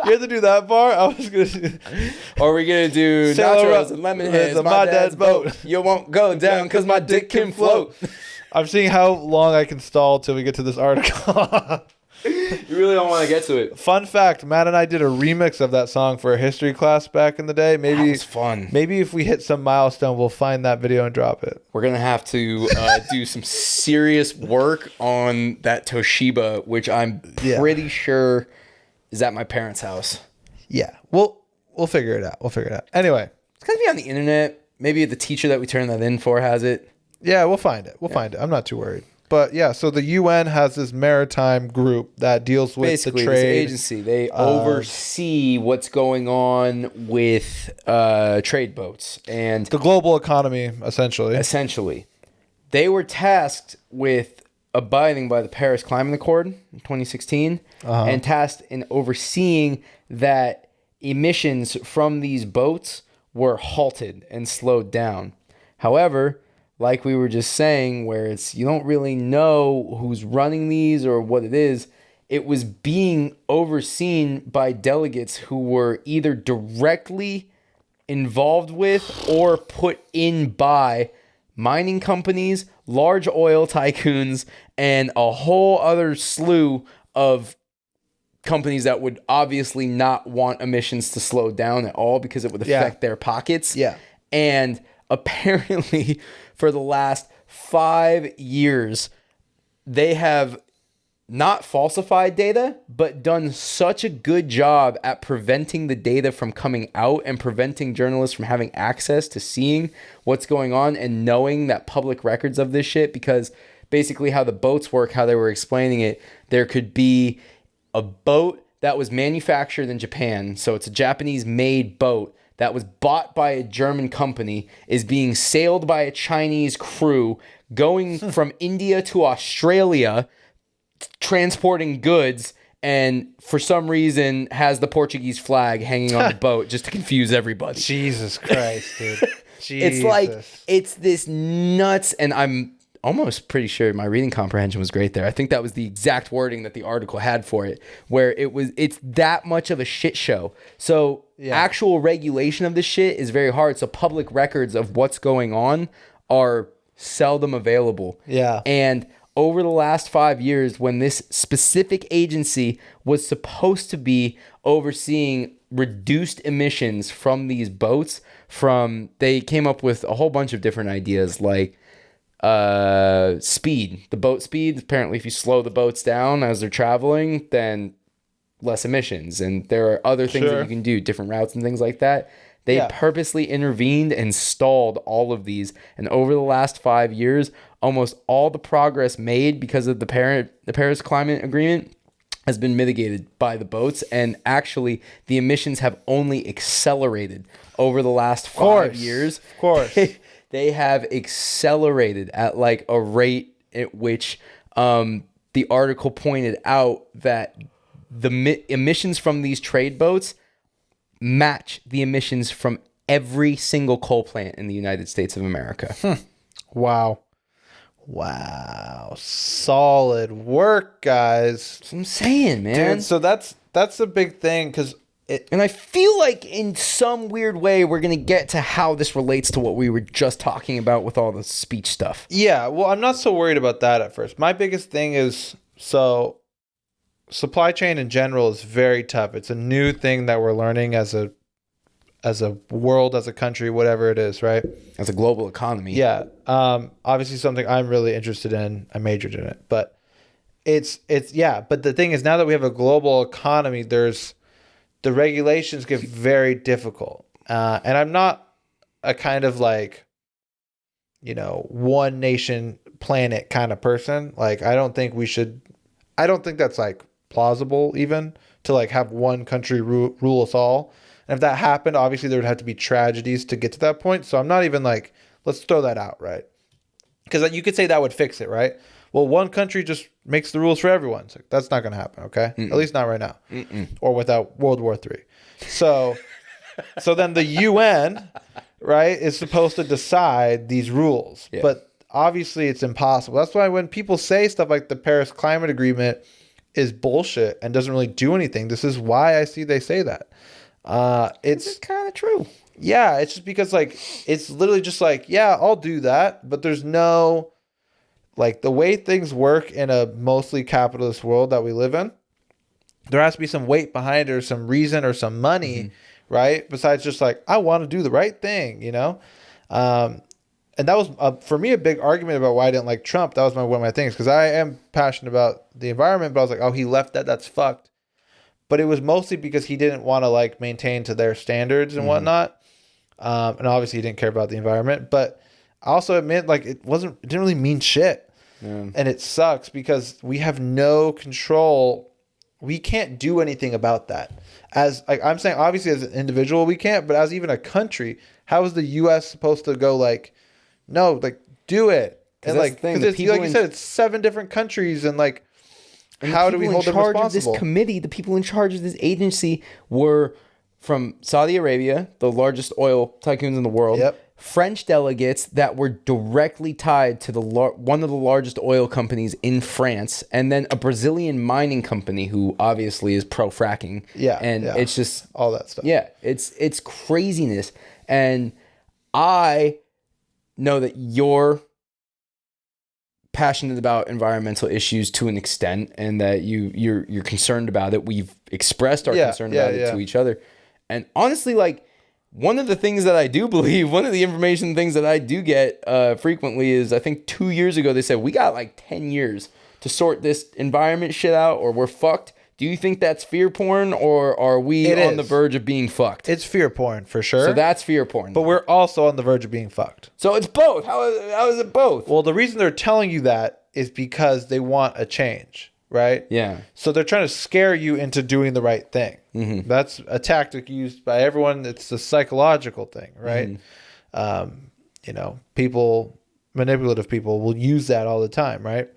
You have to do that bar? I was going to... Or we're going to do nachos and lemon heads on my dad's boat. You won't go down because my dick can float. I'm seeing how long I can stall till we get to this article. You really don't want to get to it. Fun fact, Matt and I did a remix of that song for a history class back in the day. Maybe that was fun. Maybe if we hit some milestone, we'll find that video and drop it. We're going to have to do some serious work on that Toshiba, which I'm pretty sure is at my parents' house. Yeah. We'll figure it out. Anyway. It's going to be on the internet. Maybe the teacher that we turned that in for has it. Yeah, we'll find it. Find it. I'm not too worried. But yeah, so the UN has this maritime group that deals with basically the trade. This agency. They oversee what's going on with trade boats and the global economy, essentially. they were tasked with abiding by the Paris Climate Accord in 2016 and tasked in overseeing that emissions from these boats were halted and slowed down. However, like we were just saying, where it's you don't really know who's running these or what it is, it was being overseen by delegates who were either directly involved with or put in by mining companies, large oil tycoons, and a whole other slew of companies that would obviously not want emissions to slow down at all because it would affect their pockets. Yeah. And apparently for the last 5 years, they have not falsified data, but done such a good job at preventing the data from coming out and preventing journalists from having access to seeing what's going on and knowing that public records of this shit. Because basically how the boats work, how they were explaining it, there could be a boat that was manufactured in Japan. So it's a Japanese made boat that was bought by a German company, is being sailed by a Chinese crew, going from India to Australia, transporting goods, and for some reason has the Portuguese flag hanging on the boat just to confuse everybody. Jesus Christ, dude. It's like, it's this nuts, and I'm almost pretty sure my reading comprehension was great there. I think that was the exact wording that the article had for it, where it's that much of a shit show. So actual regulation of this shit is very hard. So public records of what's going on are seldom available. Yeah. And over the last 5 years, when this specific agency was supposed to be overseeing reduced emissions from these boats, they came up with a whole bunch of different ideas, like speed, the boat speed. Apparently, if you slow the boats down as they're traveling, then less emissions. And there are other things that you can do, different routes and things like that. They purposely intervened and stalled all of these. And over the last 5 years, almost all the progress made because of the Paris Climate Agreement has been mitigated by the boats. And actually, the emissions have only accelerated over the last 5 years. Of course. They have accelerated at like a rate at which the article pointed out that the emissions from these trade boats match the emissions from every single coal plant in the United States of America. Wow. Solid work, guys. That's what I'm saying, man. Dude, so that's a big thing, because and I feel like in some weird way we're going to get to how this relates to what we were just talking about with all the speech stuff. Yeah, well, I'm not so worried about that at first. My biggest thing is, so supply chain in general is very tough. It's a new thing that we're learning as a world, as a country, whatever it is, right? As a global economy. Yeah. Obviously something I'm really interested in. I majored in it. But but the thing is, now that we have a global economy, the regulations get very difficult. And I'm not a kind of like, one nation planet kind of person. Like, I don't think that's like plausible even to like have one country rule us all. And if that happened, obviously there would have to be tragedies to get to that point. So I'm not even like, let's throw that out, right? Because you could say that would fix it, right? Well, one country just makes the rules for everyone. It's like, that's not going to happen, okay? At least not right now. Or without World War III. So then the UN, right, is supposed to decide these rules. Yeah. But obviously it's impossible. That's why when people say stuff like the Paris Climate Agreement is bullshit and doesn't really do anything, this is why I see they say that. It's kind of true. Yeah, it's just because like it's literally just like, yeah, I'll do that, but there's no, like, the way things work in a mostly capitalist world that we live in, there has to be some weight behind it or some reason or some money, right? Besides just like, I want to do the right thing, And that was, for me, a big argument about why I didn't like Trump. That was one of my things, because I am passionate about the environment, but I was like, oh, he left that's fucked. But it was mostly because he didn't want to like maintain to their standards and whatnot. And obviously he didn't care about the environment, but I also admit, like, it didn't really mean shit. Yeah. And it sucks because we have no control. We can't do anything about that. As like I'm saying, obviously as an individual we can't, but as even a country, how is the US supposed to go like, no, like, do it. And like, because like you said, it's 7 different countries, and like, how do we hold them responsible? This committee, the people in charge of this agency were from Saudi Arabia, the largest oil tycoons in the world. Yep. French delegates that were directly tied to one of the largest oil companies in France, and then a Brazilian mining company who obviously is pro fracking. Yeah, and it's just all that stuff. Yeah, it's craziness, and I know that you're passionate about environmental issues to an extent, and that you're concerned about it. We've expressed our concern about it to each other, and honestly, like, one of the things that I do believe, one of the information things that I do get frequently is, I think 2 years ago they said we got like 10 years to sort this environment shit out, or we're fucked. Do you think that's fear porn, or are we on the verge of being fucked? It's fear porn for sure. So that's fear porn. But we're also on the verge of being fucked. So it's both. How is it both? Well, the reason they're telling you that is because they want a change, right? Yeah. So they're trying to scare you into doing the right thing. Mm-hmm. That's a tactic used by everyone. It's a psychological thing, right? Mm-hmm. Manipulative people will use that all the time, right?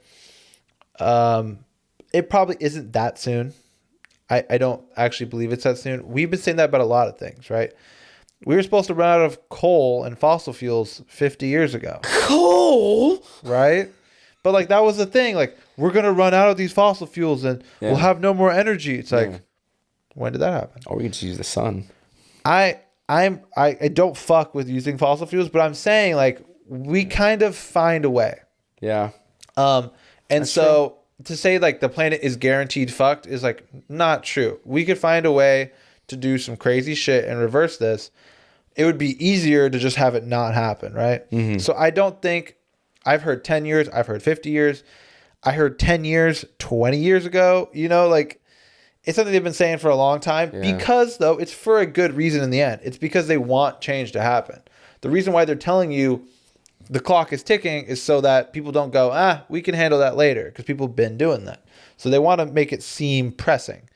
It probably isn't that soon. I don't actually believe it's that soon. We've been saying that about a lot of things, right? We were supposed to run out of coal and fossil fuels 50 years ago. Coal? Right? But like, that was the thing. Like, we're going to run out of these fossil fuels and we'll have no more energy. It's like, when did that happen? Or we could just use the sun. I don't fuck with using fossil fuels, but I'm saying, like, we kind of find a way. Yeah. And that's so true. To say like the planet is guaranteed fucked is like not true. We could find a way to do some crazy shit and reverse this. It would be easier to just have it not happen, right? Mm-hmm. So I don't think, I've heard 10 years, I've heard 50 years. I heard 10 years, 20 years ago, like, it's something they've been saying for a long time because, though, it's for a good reason in the end. It's because they want change to happen. The reason why they're telling you the clock is ticking is so that people don't go, we can handle that later, because people have been doing that. So they want to make it seem pressing,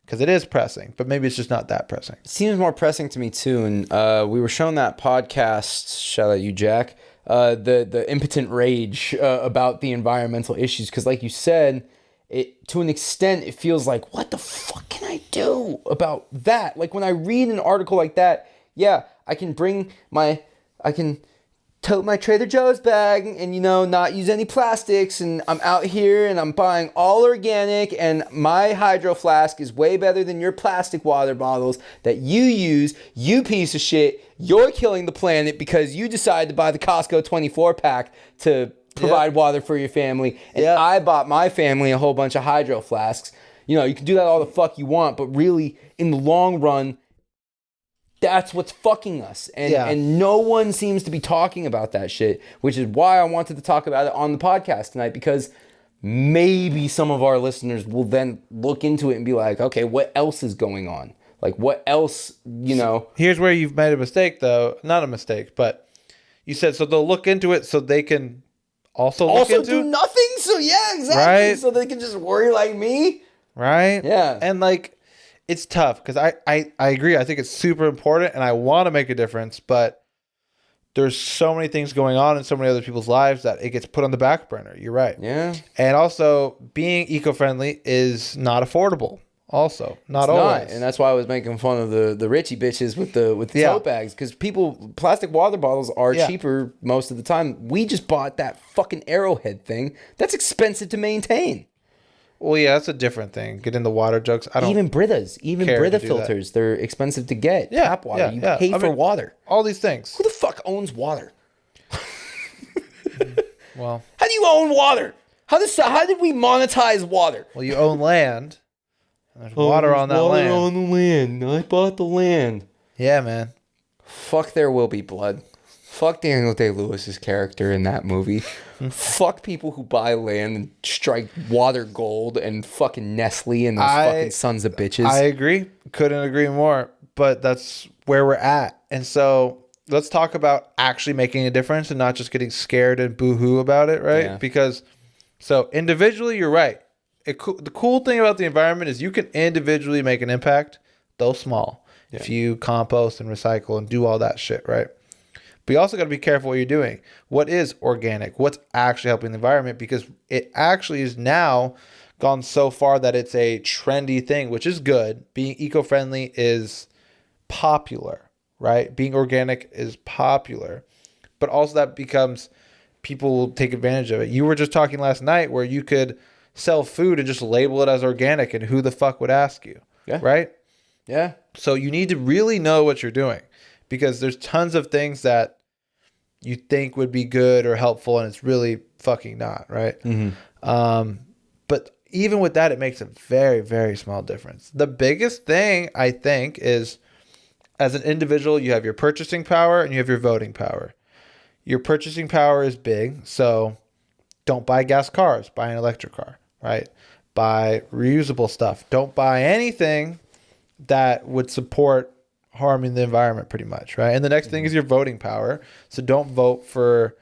because it is pressing, but maybe it's just not that pressing. It seems more pressing to me, too. And we were shown that podcast, shout out you, Jack, the impotent rage about the environmental issues, because like you said, it to an extent it feels like, what the fuck can I do about that? Like, when I read an article like that, I can tote my Trader Joe's bag and not use any plastics, and I'm out here and I'm buying all organic, and my Hydro Flask is way better than your plastic water bottles that you use, you piece of shit. You're killing the planet because you decided to buy the Costco 24 pack to provide water for your family, and I bought my family a whole bunch of Hydro Flasks. You can do that all the fuck you want, but really in the long run, that's what's fucking us. And no one seems to be talking about that shit, which is why I wanted to talk about it on the podcast tonight, because maybe some of our listeners will then look into it and be like, okay, what else is going on? Like, what else, Here's where you've made a mistake, though. Not a mistake, but you said so they'll look into it so they can also do nothing? So, exactly. Right? So they can just worry like me? Right? Yeah. And, like, it's tough because I agree. I think it's super important and I want to make a difference, but there's so many things going on in so many other people's lives that it gets put on the back burner. You're right. Yeah. And also, being eco-friendly is not affordable. Also, not always. And that's why I was making fun of the richie bitches with the tote bags, because plastic water bottles are cheaper most of the time. We just bought that fucking Arrowhead thing. That's expensive to maintain. Well, that's a different thing. Getting the water jugs. I don't even Brita filters. They're expensive to get. Yeah, tap water. You pay for water. All these things. Who the fuck owns water? Well, how do you own water? How did we monetize water? Well, you own land. There's water on that land. Water on the land. I bought the land. Yeah, man. Fuck, there will be blood. Fuck Daniel Day-Lewis's character in that movie. Fuck people who buy land and strike water gold, and fucking Nestle and those fucking sons of bitches. I agree. Couldn't agree more. But that's where we're at. And so let's talk about actually making a difference and not just getting scared and boo-hoo about it, right? Yeah. Because so individually, you're right. The cool thing about the environment is you can individually make an impact, though small, if you compost and recycle and do all that shit, right? But you also got to be careful what you're doing. What is organic? What's actually helping the environment? Because it actually is now gone so far that it's a trendy thing, which is good. Being eco-friendly is popular, right? Being organic is popular. But also that becomes, people will take advantage of it. You were just talking last night where you could sell food and just label it as organic, and who the fuck would ask you? Yeah. Right? Yeah. So you need to really know what you're doing, because there's tons of things that you think would be good or helpful, and it's really fucking not, right? But even with that, it makes a very, very small difference. The biggest thing, I think, is as an individual, you have your purchasing power and you have your voting power. Your purchasing power is big, so don't buy gas cars, buy an electric car, right? Buy reusable stuff. Don't buy anything that would support harming the environment, pretty much, right? And the next thing is your voting power. So don't vote for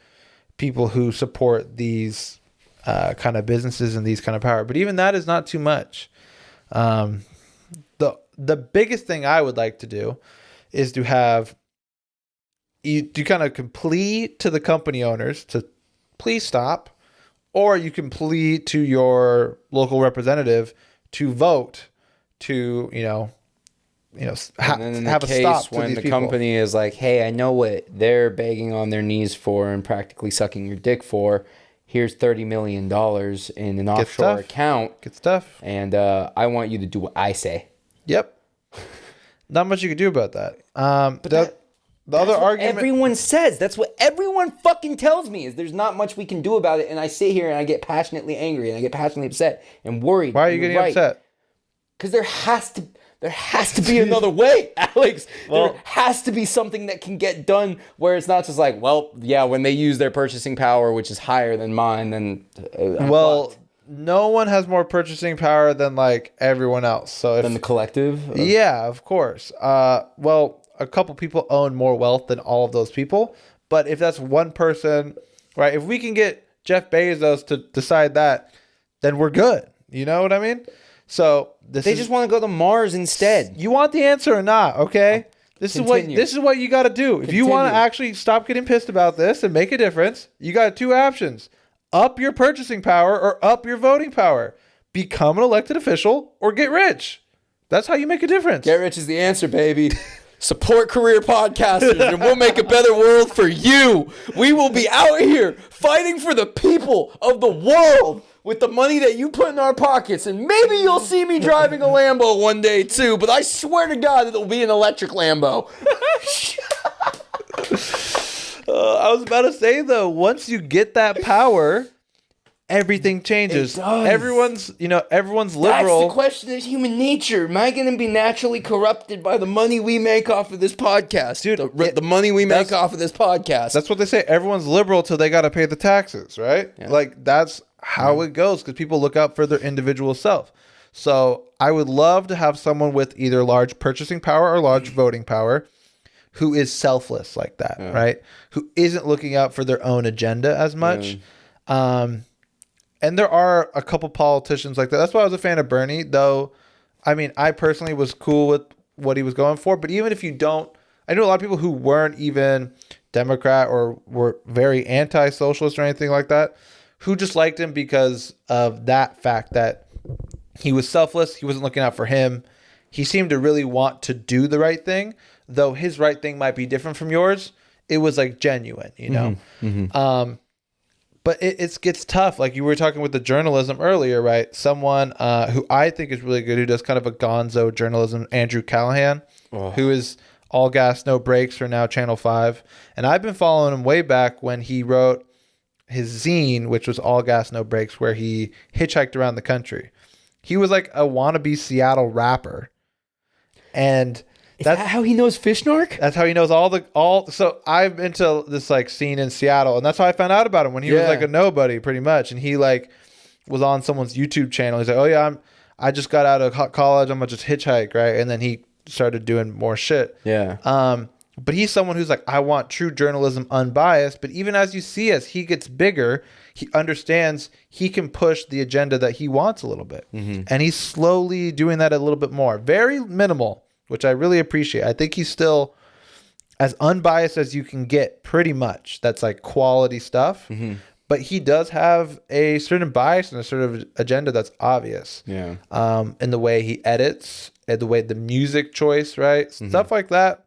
people who support these kind of businesses and these kind of power. But even that is not too much. The biggest thing I would like to do is to have you do kind of complete to the company owners to please stop, or you can plead to your local representative to vote to, have a stop to when these the people. company is like, hey, I know what they're begging on their knees for and practically sucking your dick for. Here's $30 million in an offshore account. Good stuff. And I want you to do what I say. Yep. Not much you can do about that. But the other argument, everyone says, that's what everyone fucking tells me, is there's not much we can do about it. And I sit here and I get passionately angry and I get passionately upset and worried. Why are you getting upset? Because there has to be another way, Alex. Well, there has to be something that can get done where it's not just like, well, yeah, when they use their purchasing power, which is higher than mine, then no one has more purchasing power than like everyone else. So than the collective? Yeah, of course. A couple people own more wealth than all of those people. But if that's one person, right, if we can get Jeff Bezos to decide that, then we're good. You know what I mean? So they just want to go to Mars instead. You want the answer or not? Okay. This is what you got to do. If you want to actually stop getting pissed about this and make a difference, you got two options: up your purchasing power or up your voting power. Become an elected official or get rich. That's how you make a difference. Get rich is the answer, baby. Support career podcasters and we'll make a better world for you. We will be out here fighting for the people of the world with the money that you put in our pockets. And maybe you'll see me driving a Lambo one day too, but I swear to God it'll be an electric Lambo. I was about to say though, once you get that power, everything changes. Everyone's liberal. That's the question of human nature. Am I going to be naturally corrupted by the money we make off of this podcast? Dude, the money we make off of this podcast. That's what they say. Everyone's liberal till they got to pay the taxes, right? Yeah. Like that's how it goes, because people look out for their individual self. So I would love to have someone with either large purchasing power or large voting power who is selfless like that, right? Who isn't looking out for their own agenda as much. And there are a couple politicians like that. That's why I was a fan of Bernie, though. I mean, I personally was cool with what he was going for. But even if you don't, I know a lot of people who weren't even Democrat or were very anti-socialist or anything like that, who just liked him because of that fact that he was selfless. He wasn't looking out for him. He seemed to really want to do the right thing, though his right thing might be different from yours. It was like genuine, you know? But it gets tough. Like you were talking with the journalism earlier, right? Someone who I think is really good, who does kind of a gonzo journalism, Andrew Callahan, who is All Gas, No Brakes for now Channel 5. And I've been following him way back when he wrote his zine, which was All Gas, No Brakes, where he hitchhiked around the country. He was like a wannabe Seattle rapper. And that's how he knows Fishnark? That's how he knows all. So I'm into this like scene in Seattle, and that's how I found out about him when he was like a nobody, pretty much. And he like was on someone's YouTube channel. He's like, "Oh yeah, I just got out of college. I'm gonna just hitchhike, right?" And then he started doing more shit. Yeah. But he's someone who's like, I want true journalism, unbiased. But even as you see, as he gets bigger, he understands he can push the agenda that he wants a little bit, and he's slowly doing that a little bit more. Very minimal, which I really appreciate. I think he's still as unbiased as you can get, pretty much. That's like quality stuff. But he does have a certain bias and a sort of agenda that's obvious. Yeah. In the way he edits, and the way the music choice, right? Stuff like that.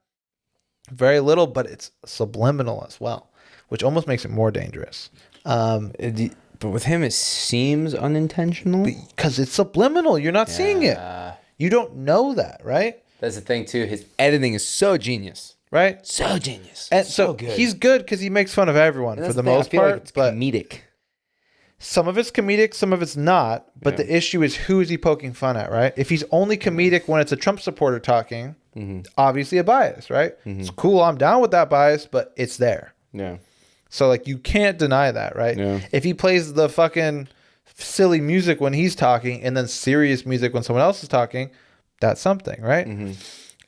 Very little, but it's subliminal as well, which almost makes it more dangerous. But with him, it seems unintentional. Because it's subliminal. You're not seeing it. You don't know that, right? That's the thing, too. His editing is so genius. Right? So genius. And so good. He's good because he makes fun of everyone for the most part. Like it's comedic. Some of it's comedic, some of it's not. But the issue is, who is he poking fun at, right? If he's only comedic when it's a Trump supporter talking, obviously a bias, right? It's cool. I'm down with that bias, but it's there. Yeah. So, like, you can't deny that, right? Yeah. If he plays the fucking silly music when he's talking and then serious music when someone else is talking, that's something, right?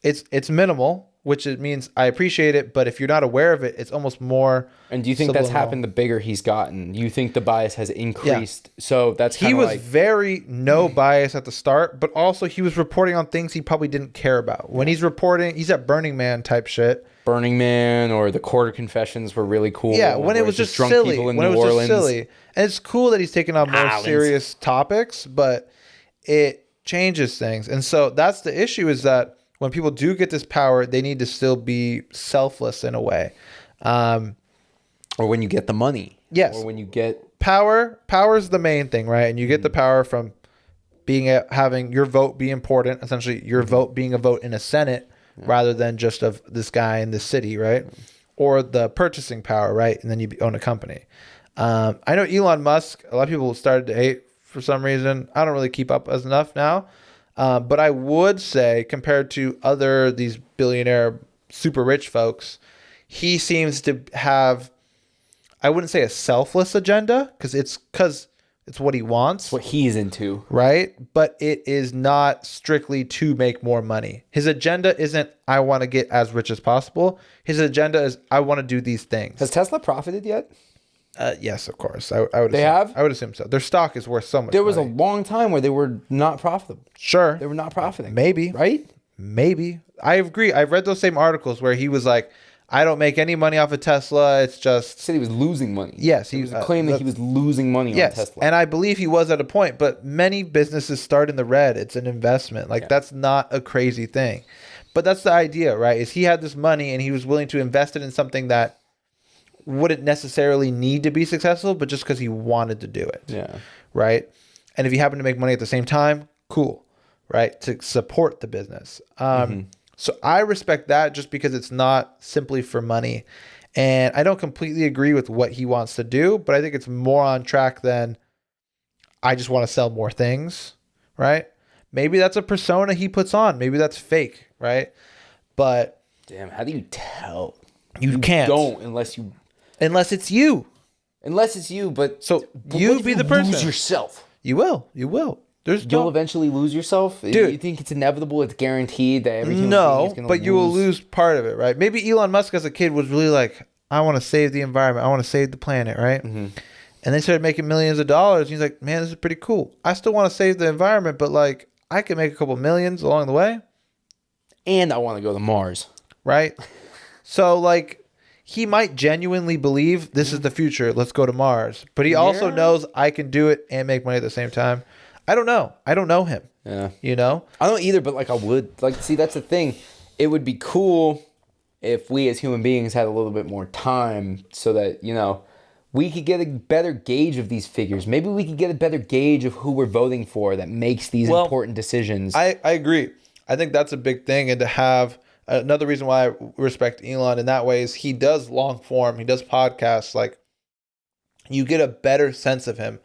It's minimal, which it means I appreciate it, but if you're not aware of it, it's almost more. And do you think subliminal. that's happened the bigger he's gotten? You think the bias has increased? Yeah. So that's kind of like... He was very no bias at the start, but also he was reporting on things he probably didn't care about. When he's reporting, he's at Burning Man type shit. Burning Man or the Quarter Confessions were really cool. Yeah, when it was just drunk silly. people in when New it was Orleans. just silly. And it's cool that he's taking on more serious topics, but it changes things. And so that's the issue, is that when people do get this power, they need to still be selfless in a way. Or when you get the money. Yes. Or when you get... Power is the main thing, right? And you get the power from having your vote be important, essentially your vote being a vote in a Senate rather than just of this guy in this city, right? Or the purchasing power, right? And then you own a company. I know Elon Musk, a lot of people started to hate for some reason. I don't really keep up as enough now. But I would say, compared to these billionaire, super rich folks, he seems to have, I wouldn't say a selfless agenda, because it's what he wants. What he's into. Right? But it is not strictly to make more money. His agenda isn't, I want to get as rich as possible. His agenda is, I want to do these things. Has Tesla profited yet? Yes, of course. I would. I would assume so. Their stock is worth so much. There was a long time where they were not profitable. Sure, they were not profiting. Maybe, right? Maybe. I agree. I've read those same articles where he was like, "I don't make any money off of Tesla. It's just." He said he was losing money. Yes, he was claiming that he was losing money on Tesla. And I believe he was at a point. But many businesses start in the red. It's an investment. Like that's not a crazy thing. But that's the idea, right? Is he had this money and he was willing to invest it in something that wouldn't necessarily need to be successful, but just because he wanted to do it. Yeah. Right. And if you happen to make money at the same time, cool. Right. To support the business. So I respect that, just because it's not simply for money. And I don't completely agree with what he wants to do, but I think it's more on track than I just want to sell more things. Right. Maybe that's a persona he puts on. Maybe that's fake. Right. But damn, how do you tell? You can't. Don't unless it's you. Unless it's you, but you be the person. Lose yourself. You will. You'll eventually lose yourself. Dude, you think it's inevitable? It's guaranteed that everything. No, but you will lose part of it, right? Maybe Elon Musk as a kid was really like, I want to save the environment. I want to save the planet, right? And they started making millions of dollars. And he's like, man, this is pretty cool. I still want to save the environment, but like, I can make a couple millions along the way. And I want to go to Mars, right? So like, he might genuinely believe this is the future. Let's go to Mars. But he also knows I can do it and make money at the same time. I don't know. I don't know him. Yeah. You know? I don't either, but like I would. Like, see, that's the thing. It would be cool if we as human beings had a little bit more time so that, you know, we could get a better gauge of these figures. Maybe we could get a better gauge of who we're voting for that makes these important decisions. I agree. I think that's a big thing. And to have... Another reason why I respect Elon in that way is he does long form. He does podcasts. Like, you get a better sense of him.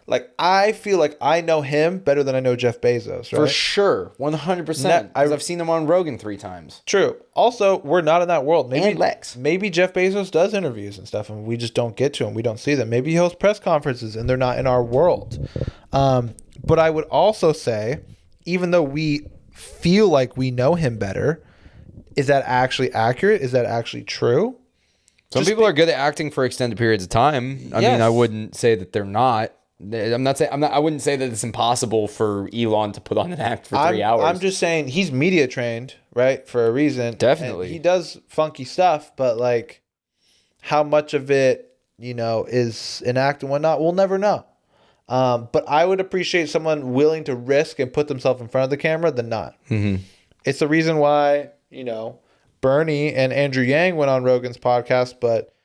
Like, I feel like I know him better than I know Jeff Bezos, right? For sure. 100%. I've seen him on Rogan 3 times. True. Also, we're not in that world. And Lex. Maybe Jeff Bezos does interviews and stuff, and we just don't get to them. We don't see them. Maybe he hosts press conferences, and they're not in our world. But I would also say, even though we feel like we know him better... Is that actually accurate? Is that actually true? Some people are good at acting for extended periods of time. I mean, I wouldn't say that they're not. I'm not saying I wouldn't say that it's impossible for Elon to put on an act for 3 hours. I'm just saying he's media trained, right, for a reason. Definitely. And he does funky stuff, but like how much of it, is an act and whatnot, we'll never know. But I would appreciate someone willing to risk and put themselves in front of the camera than not. Mm-hmm. It's the reason why, Bernie and Andrew Yang went on Rogan's podcast, but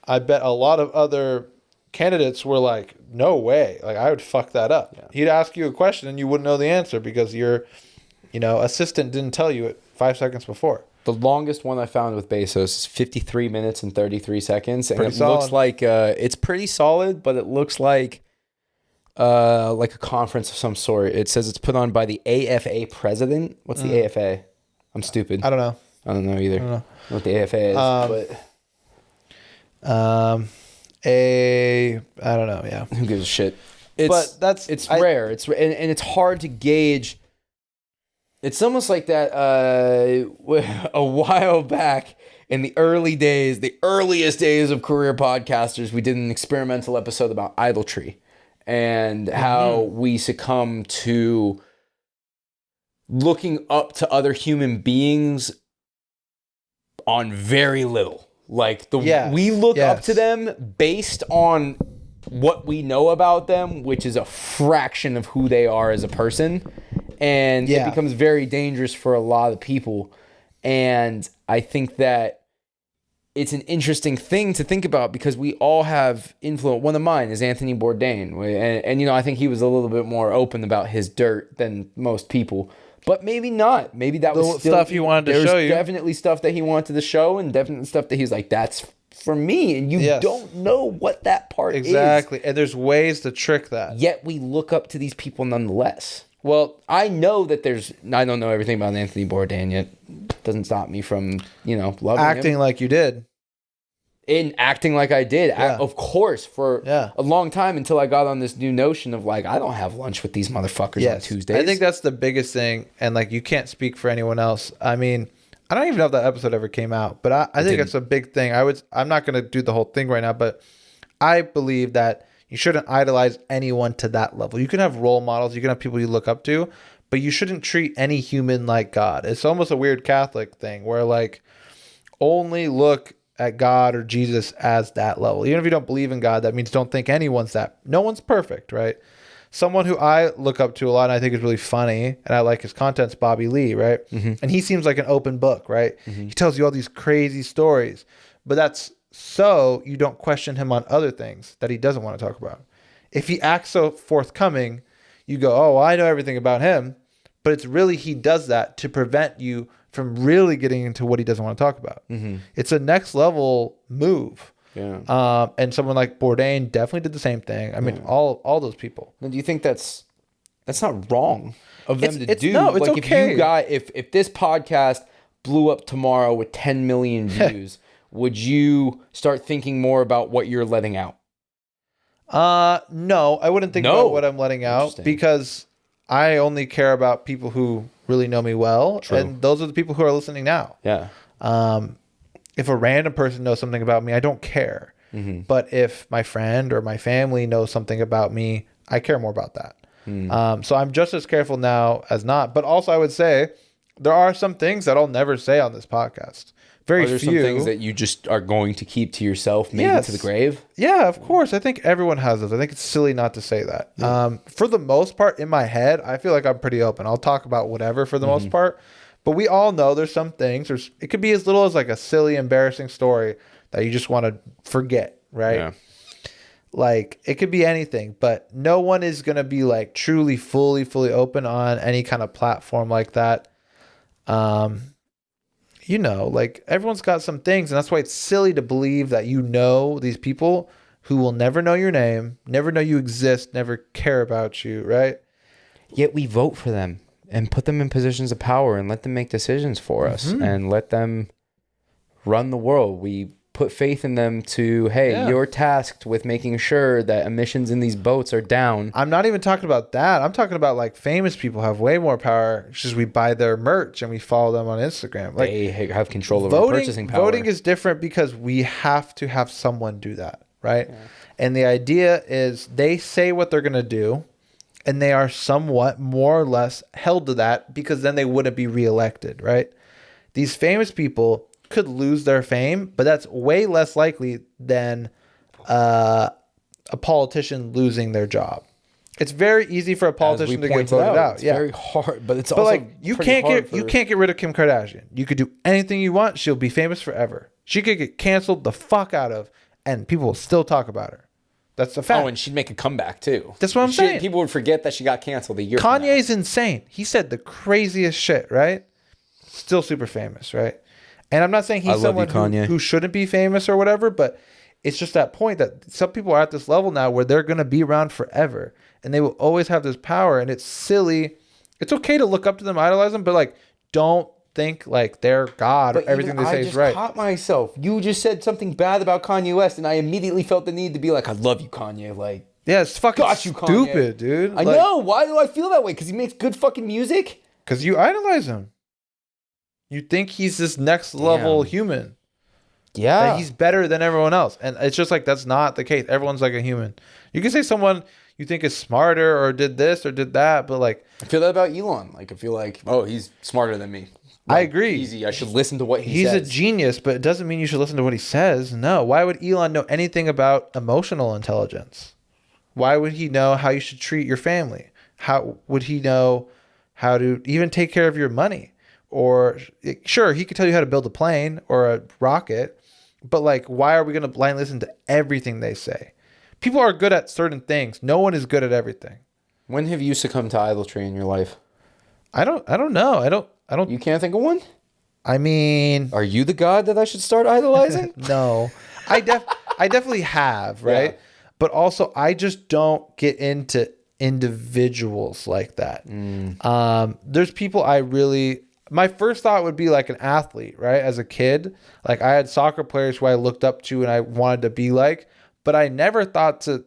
I bet a lot of other candidates were like, no way. Like, I would fuck that up. Yeah. He'd ask you a question and you wouldn't know the answer because your, assistant didn't tell you it 5 seconds before. The longest one I found with Bezos is 53 minutes and 33 seconds. And pretty it solid. Looks like it's pretty solid, but it looks like a conference of some sort. It says it's put on by the AFA president. What's the AFA? I'm stupid. I don't know. I don't know either. I don't know what the AFA is. I don't know. Yeah. Who gives a shit? It's rare. It's and it's hard to gauge. It's almost like that a while back in the early days, the earliest days of career podcasters, we did an experimental episode about idolatry and how we succumb to looking up to other human beings on very little. Like we look up to them based on what we know about them, which is a fraction of who they are as a person. And it becomes very dangerous for a lot of people. And I think that it's an interesting thing to think about because we all have influence. One of mine is Anthony Bourdain. And I think he was a little bit more open about his dirt than most people. But maybe not. Maybe that was still stuff he wanted to show you. Definitely stuff that he wanted to show, and definitely stuff that he was like, that's for me. And you don't know what that part is. Exactly. And there's ways to trick that. Yet we look up to these people nonetheless. Well, I know that I don't know everything about Anthony Bourdain yet. Doesn't stop me from, loving acting him. like you did. In acting like I did, of course, for a long time until I got on this new notion of like, I don't have lunch with these motherfuckers on Tuesdays. I think that's the biggest thing. And like, you can't speak for anyone else. I mean, I don't even know if that episode ever came out, but I think it's a big thing. I'm not going to do the whole thing right now, but I believe that you shouldn't idolize anyone to that level. You can have role models, you can have people you look up to, but you shouldn't treat any human like God. It's almost a weird Catholic thing where like only look at God or Jesus as that level. Even if you don't believe in God, that means don't think anyone's that. No one's perfect, right? Someone who I look up to a lot and I think is really funny and I like his content's Bobby Lee, right? Mm-hmm. And he seems like an open book, right? Mm-hmm. He tells you all these crazy stories, but that's so you don't question him on other things that he doesn't want to talk about. If he acts so forthcoming, you go, oh, well, I know everything about him, but it's really he does that to prevent you from really getting into what he doesn't want to talk about. Mm-hmm. It's a next level move. Yeah. And someone like Bourdain definitely did the same thing. I mean, all those people. Now, do you think that's not wrong of them to do? No, it's like okay. If this podcast blew up tomorrow with 10 million views, would you start thinking more about what you're letting out? No, I wouldn't think about what I'm letting out because I only care about people who really know me well. True. And those are the people who are listening now. Yeah. If a random person knows something about me, I don't care. Mm-hmm. But if my friend or my family knows something about me, I care more about that. Mm. So I'm just as careful now as not. But also I would say there are some things that I'll never say on this podcast. Very few. Some things that you just are going to keep to yourself, maybe to the grave? Yeah, of course. I think everyone has those. I think it's silly not to say that. Yeah. For the most part, in my head, I feel like I'm pretty open. I'll talk about whatever for the most part. But we all know there's some things. It could be as little as like a silly, embarrassing story that you just want to forget, right? Yeah. Like, it could be anything. But no one is going to be like truly, fully open on any kind of platform like that. Like everyone's got some things, and that's why it's silly to believe that these people who will never know your name, never know you exist, never care about you, right? Yet we vote for them and put them in positions of power and let them make decisions for us and let them run the world. We put faith in them to, you're tasked with making sure that emissions in these boats are down. I'm not even talking about that. I'm talking about like famous people have way more power. It's just we buy their merch and we follow them on Instagram. Like, they have control over purchasing power. Voting is different because we have to have someone do that, right? Yeah. And the idea is they say what they're going to do, and they are somewhat more or less held to that because then they wouldn't be reelected, right? These famous people could lose their fame, but that's way less likely than a politician losing their job. It's very easy for a politician to get voted out. It's very hard, but it's also like you can't get rid of Kim Kardashian. You could do anything you want; she'll be famous forever. She could get canceled the fuck out of, and people will still talk about her. That's a fact. Oh, and she'd make a comeback too. That's what I'm saying. People would forget that she got canceled a year. Kanye's insane. He said the craziest shit, right? Still super famous, right? And I'm not saying he's someone who shouldn't be famous or whatever, but it's just that point that some people are at this level now where they're going to be around forever and they will always have this power. And it's silly. It's okay to look up to them, idolize them, but like, don't think like they're God or everything they say is right. I just caught myself. You just said something bad about Kanye West, and I immediately felt the need to be like, I love you, Kanye. Like, yeah, it's fucking stupid, dude. I know. Why do I feel that way? Because he makes good fucking music? Because you idolize him. You think he's this next level human. Yeah. That he's better than everyone else. And it's just like, that's not the case. Everyone's like a human. You can say someone you think is smarter or did this or did that, but like... I feel that about Elon. Like, I feel like, oh, he's smarter than me. Like, I agree. Easy. I should listen to what he says. He's a genius, but it doesn't mean you should listen to what he says. No. Why would Elon know anything about emotional intelligence? Why would he know how you should treat your family? How would he know how to even take care of your money? Or sure, he could tell you how to build a plane or a rocket, but like, why are we going to blindly listen to everything they say? People are good at certain things. No one is good at everything. When have you succumbed to idolatry in your life? I don't know. I don't. You can't think of one? I mean, are you the God that I should start idolizing? No, I definitely have, right? Yeah. But also, I just don't get into individuals like that. There's people my first thought would be like an athlete, right? As a kid, like I had soccer players who I looked up to and I wanted to be like, but I never thought to,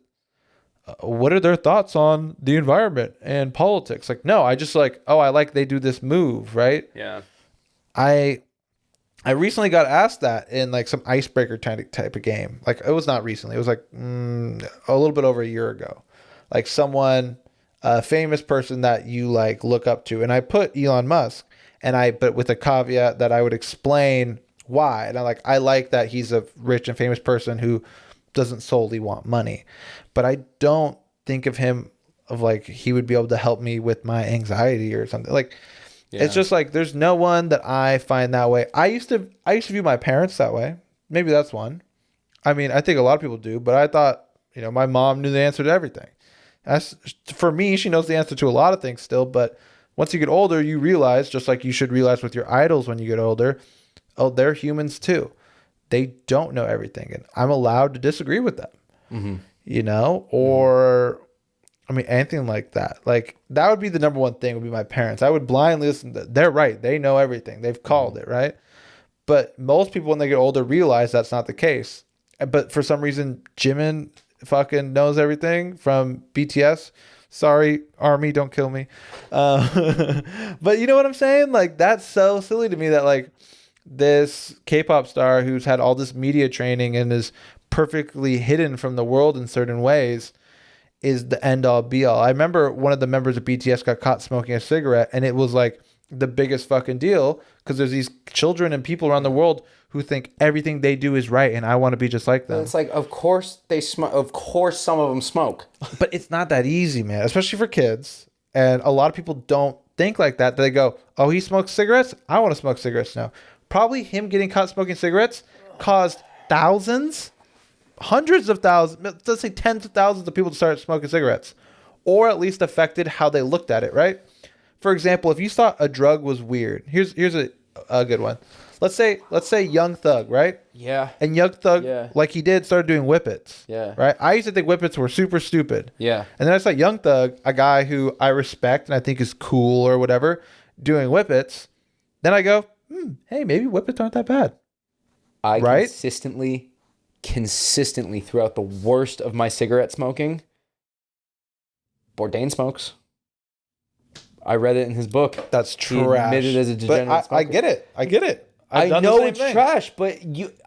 what are their thoughts on the environment and politics? Like, no, I just like, oh, I like they do this move, right? Yeah. I recently got asked that in like some icebreaker type of game. Like it was not recently. It was like a little bit over a year ago. Like someone, a famous person that you like look up to. And I put Elon Musk but with a caveat that I would explain why. And I like that he's a rich and famous person who doesn't solely want money, but I don't think of him of like, he would be able to help me with my anxiety or something. Like, It's just like, there's no one that I find that way. I used to view my parents that way. Maybe that's one. I mean, I think a lot of people do, but I thought, my mom knew the answer to everything. For me, she knows the answer to a lot of things still, but once you get older, you realize, just like you should realize with your idols when you get older, oh, they're humans too. They don't know everything, and I'm allowed to disagree with them, or, I mean, anything like that. Like, that would be the number one thing, would be my parents. I would blindly listen to, they're right. They know everything. They've called it, right? But most people, when they get older, realize that's not the case. But for some reason, Jimin fucking knows everything from BTS. Sorry, ARMY, don't kill me. But you know what I'm saying? Like, that's so silly to me that, like, this K-pop star who's had all this media training and is perfectly hidden from the world in certain ways is the end-all, be-all. I remember one of the members of BTS got caught smoking a cigarette, and it was, like, the biggest fucking deal because there's these children and people around the world who think everything they do is right, and I want to be just like them. It's like, of course they smoke. Of course some of them smoke. But it's not that easy, man, especially for kids. And a lot of people don't think like that. They go, oh, he smokes cigarettes? I want to smoke cigarettes now. Probably him getting caught smoking cigarettes caused thousands, hundreds of thousands, let's say tens of thousands of people to start smoking cigarettes, or at least affected how they looked at it, right? For example, if you thought a drug was weird, here's a good one. Let's say Young Thug, right? Yeah. And Young Thug, like he did, started doing whippets. Yeah. Right? I used to think whippets were super stupid. Yeah. And then I saw Young Thug, a guy who I respect and I think is cool or whatever, doing whippets. Then I go, hey, maybe whippets aren't that bad. I consistently throughout the worst of my cigarette smoking, Bourdain smokes. I read it in his book. That's trash. He admitted as a degenerate but smoker. I get it. I've know it's trash, but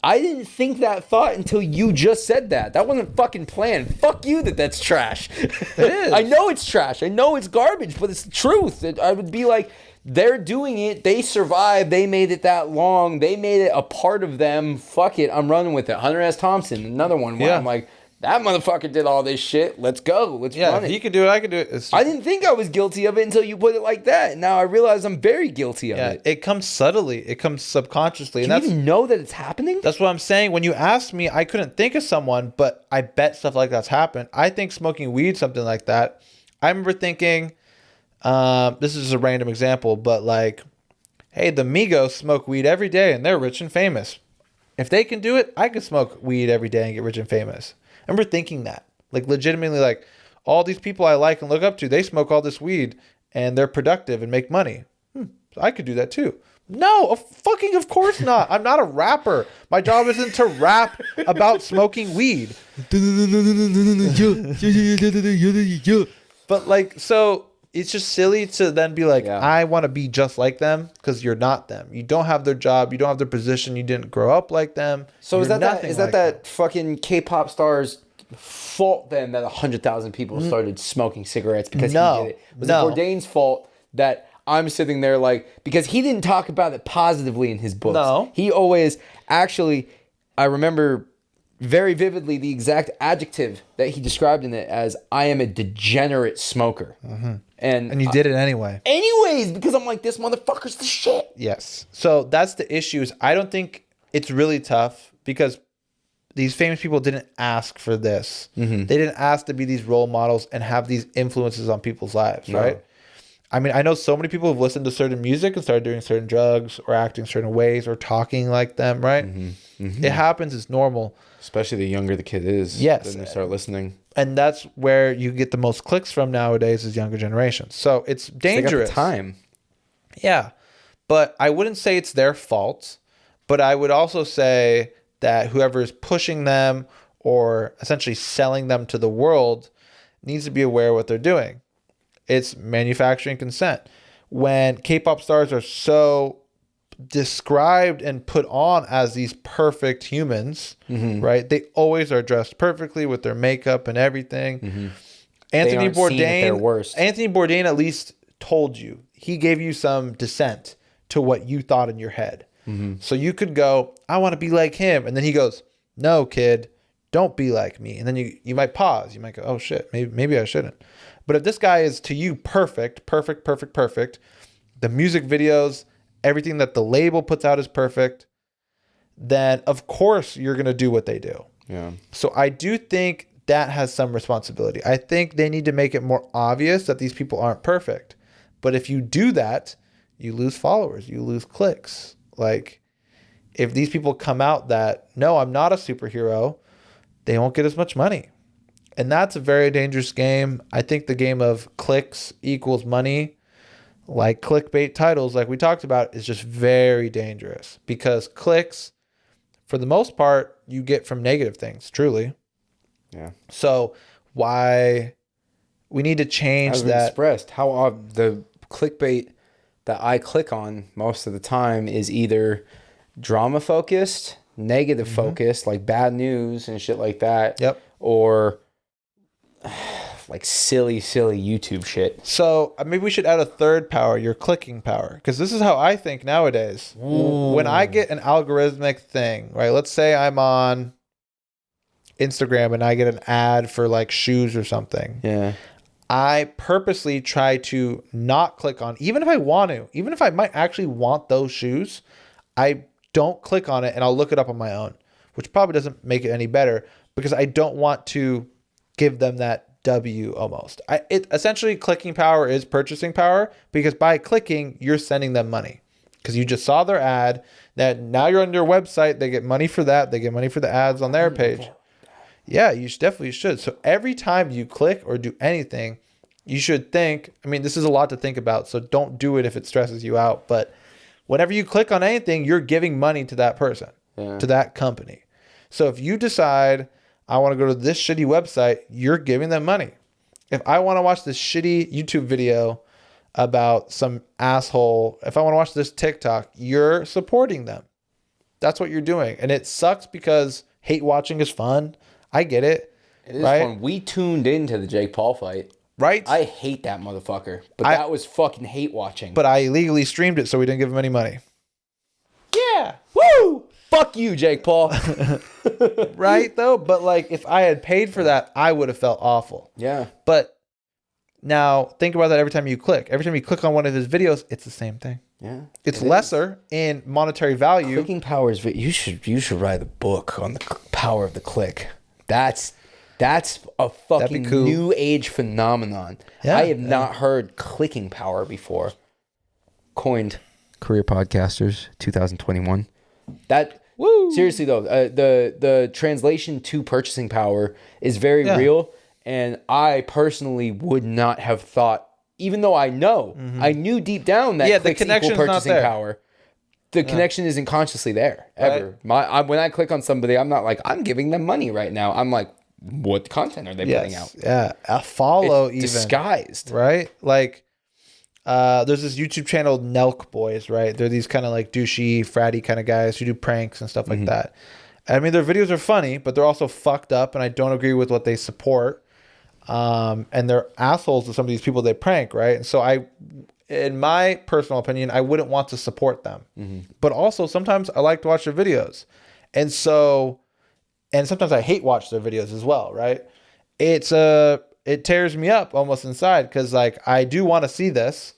I didn't think that thought until you just said that. That wasn't fucking planned. Fuck you that's trash. It is. I know it's trash. I know it's garbage, but it's the truth. I would be like, they're doing it. They survived. They made it that long. They made it a part of them. Fuck it. I'm running with it. Hunter S. Thompson, another one where I'm like, that motherfucker did all this shit. Let's go. Let's run it. He could do it. I could do it. I didn't think I was guilty of it until you put it like that. Now I realize I'm very guilty of it. It comes subtly. It comes subconsciously. Do you even know that it's happening? That's what I'm saying. When you asked me, I couldn't think of someone, but I bet stuff like that's happened. I think smoking weed, something like that. I remember thinking, this is a random example, but like, hey, the Migos smoke weed every day and they're rich and famous. If they can do it, I could smoke weed every day and get rich and famous. I remember thinking that, like, legitimately, like, all these people I like and look up to, they smoke all this weed and they're productive and make money. I could do that too. No, of course not. I'm not a rapper. My job isn't to rap about smoking weed. But like, so it's just silly to then be like, I want to be just like them, because you're not them. You don't have their job. You don't have their position. You didn't grow up like them. So is that fucking K-pop star's fault then that 100,000 people started smoking cigarettes because he did it? Was it Bourdain's fault that I'm sitting there like, because he didn't talk about it positively in his books. No. He always, actually, I remember very vividly the exact adjective that he described in it as, I am a degenerate smoker. Mm-hmm. And you did it anyway. Anyways, because I'm like, this motherfucker's the shit. Yes. So that's the issue. Is I don't think it's really tough because these famous people didn't ask for this. Mm-hmm. They didn't ask to be these role models and have these influences on people's lives, right? I mean, I know so many people have listened to certain music and started doing certain drugs or acting certain ways or talking like them, right? Mm-hmm. Mm-hmm. It happens. It's normal. Especially the younger the kid is. Yes. Then they start listening. And that's where you get the most clicks from nowadays is younger generations. So it's dangerous. They got the time. Yeah. But I wouldn't say it's their fault. But I would also say that whoever is pushing them or essentially selling them to the world needs to be aware of what they're doing. It's manufacturing consent. When K-pop stars are so described and put on as these perfect humans, right? They always are dressed perfectly with their makeup and everything. Mm-hmm. Anthony Bourdain at least told you. He gave you some dissent to what you thought in your head. Mm-hmm. So you could go, I want to be like him. And then he goes, no, kid, don't be like me. And then you might pause. You might go, oh shit, maybe I shouldn't. But if this guy is to you perfect, the music videos, everything that the label puts out is perfect, then of course you're going to do what they do. Yeah. So I do think that has some responsibility. I think they need to make it more obvious that these people aren't perfect. But if you do that, you lose followers, you lose clicks. Like, if these people come out that, no, I'm not a superhero, they won't get as much money. And that's a very dangerous game. I think the game of clicks equals money, like clickbait titles, like we talked about, is just very dangerous because clicks, for the most part, you get from negative things, truly. Yeah. So why we need to change that. Expressed how the clickbait that I click on most of the time is either drama focused, negative focused, like bad news and shit like that. Yep. Or like silly YouTube shit. So maybe we should add a third power, your clicking power. Because this is how I think nowadays. Ooh. When I get an algorithmic thing, right? Let's say I'm on Instagram and I get an ad for like shoes or something. Yeah. I purposely try to not click on, even if I want to, even if I might actually want those shoes, I don't click on it and I'll look it up on my own, which probably doesn't make it any better because I don't want to give them that W almost. Essentially clicking power is purchasing power because by clicking, you're sending them money because you just saw their ad that now you're on their website. They get money for that. They get money for the ads on their page. Yeah, you definitely should. So every time you click or do anything, you should think, I mean, this is a lot to think about, so don't do it if it stresses you out. But whenever you click on anything, you're giving money to that person, to that company. So if you decide, I want to go to this shitty website, you're giving them money. If I want to watch this shitty YouTube video about some asshole, if I want to watch this TikTok, you're supporting them. That's what you're doing. And it sucks because hate watching is fun. I get it. It is fun. We tuned into the Jake Paul fight. Right? I hate that motherfucker. But that was fucking hate watching. But I illegally streamed it, so we didn't give him any money. Yeah. Woo! Fuck you, Jake Paul. Right, though? But, like, if I had paid for that, I would have felt awful. Yeah. But now, think about that every time you click. Every time you click on one of his videos, it's the same thing. Yeah. It's lesser in monetary value. Clicking power is... You should write a book on the power of the click. That's a fucking cool. new age phenomenon. Yeah, I have not heard clicking power before. Coined Career Podcasters 2021. Seriously though, the translation to purchasing power is very real, and I personally would not have thought, even though I knew deep down that the connection equal purchasing not there. power. The connection isn't consciously there ever. Right. When I click on somebody, I'm not like I'm giving them money right now. I'm like, what content are they putting out? Yeah, a follow it's even disguised, right? Like, there's this YouTube channel, Nelk Boys, right? They're these kind of like douchey, fratty kind of guys who do pranks and stuff like that. I mean, their videos are funny, but they're also fucked up, and I don't agree with what they support. And they're assholes to some of these people they prank, right? And so in my personal opinion, I wouldn't want to support them. But also sometimes I like to watch their videos. And sometimes I hate watch their videos as well, right? It tears me up almost inside because like I do want to see this,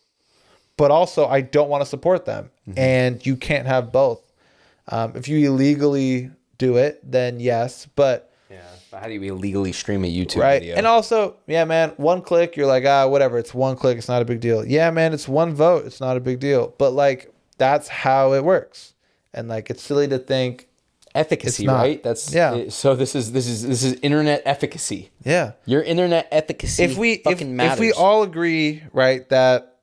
but also I don't want to support them. And you can't have both. If you illegally do it, then yes, but how do you illegally stream a YouTube video? And also, yeah, man, one click, you're like, whatever, it's one click, it's not a big deal. Yeah, man, it's one vote, it's not a big deal. But like that's how it works. And like it's silly to think efficacy, right? That's so this is internet efficacy. Yeah. Your internet efficacy matters. If we all agree, right, that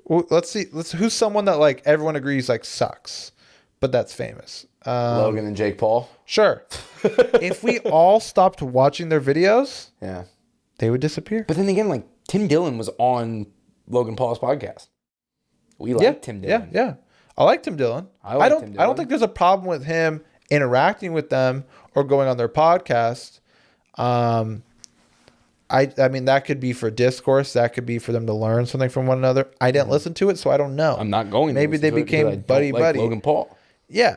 let's see, who's someone that like everyone agrees like sucks, but that's famous. Logan and Jake Paul. Sure. If we all stopped watching their videos, they would disappear. But then again, like Tim Dillon was on Logan Paul's podcast. We like Tim Dillon. Yeah. I like Tim Dillon. I don't think there's a problem with him interacting with them or going on their podcast. I mean, that could be for discourse. That could be for them to learn something from one another. I didn't listen to it, so I don't know. I'm not going to Maybe they became buddy. Logan Paul. Yeah.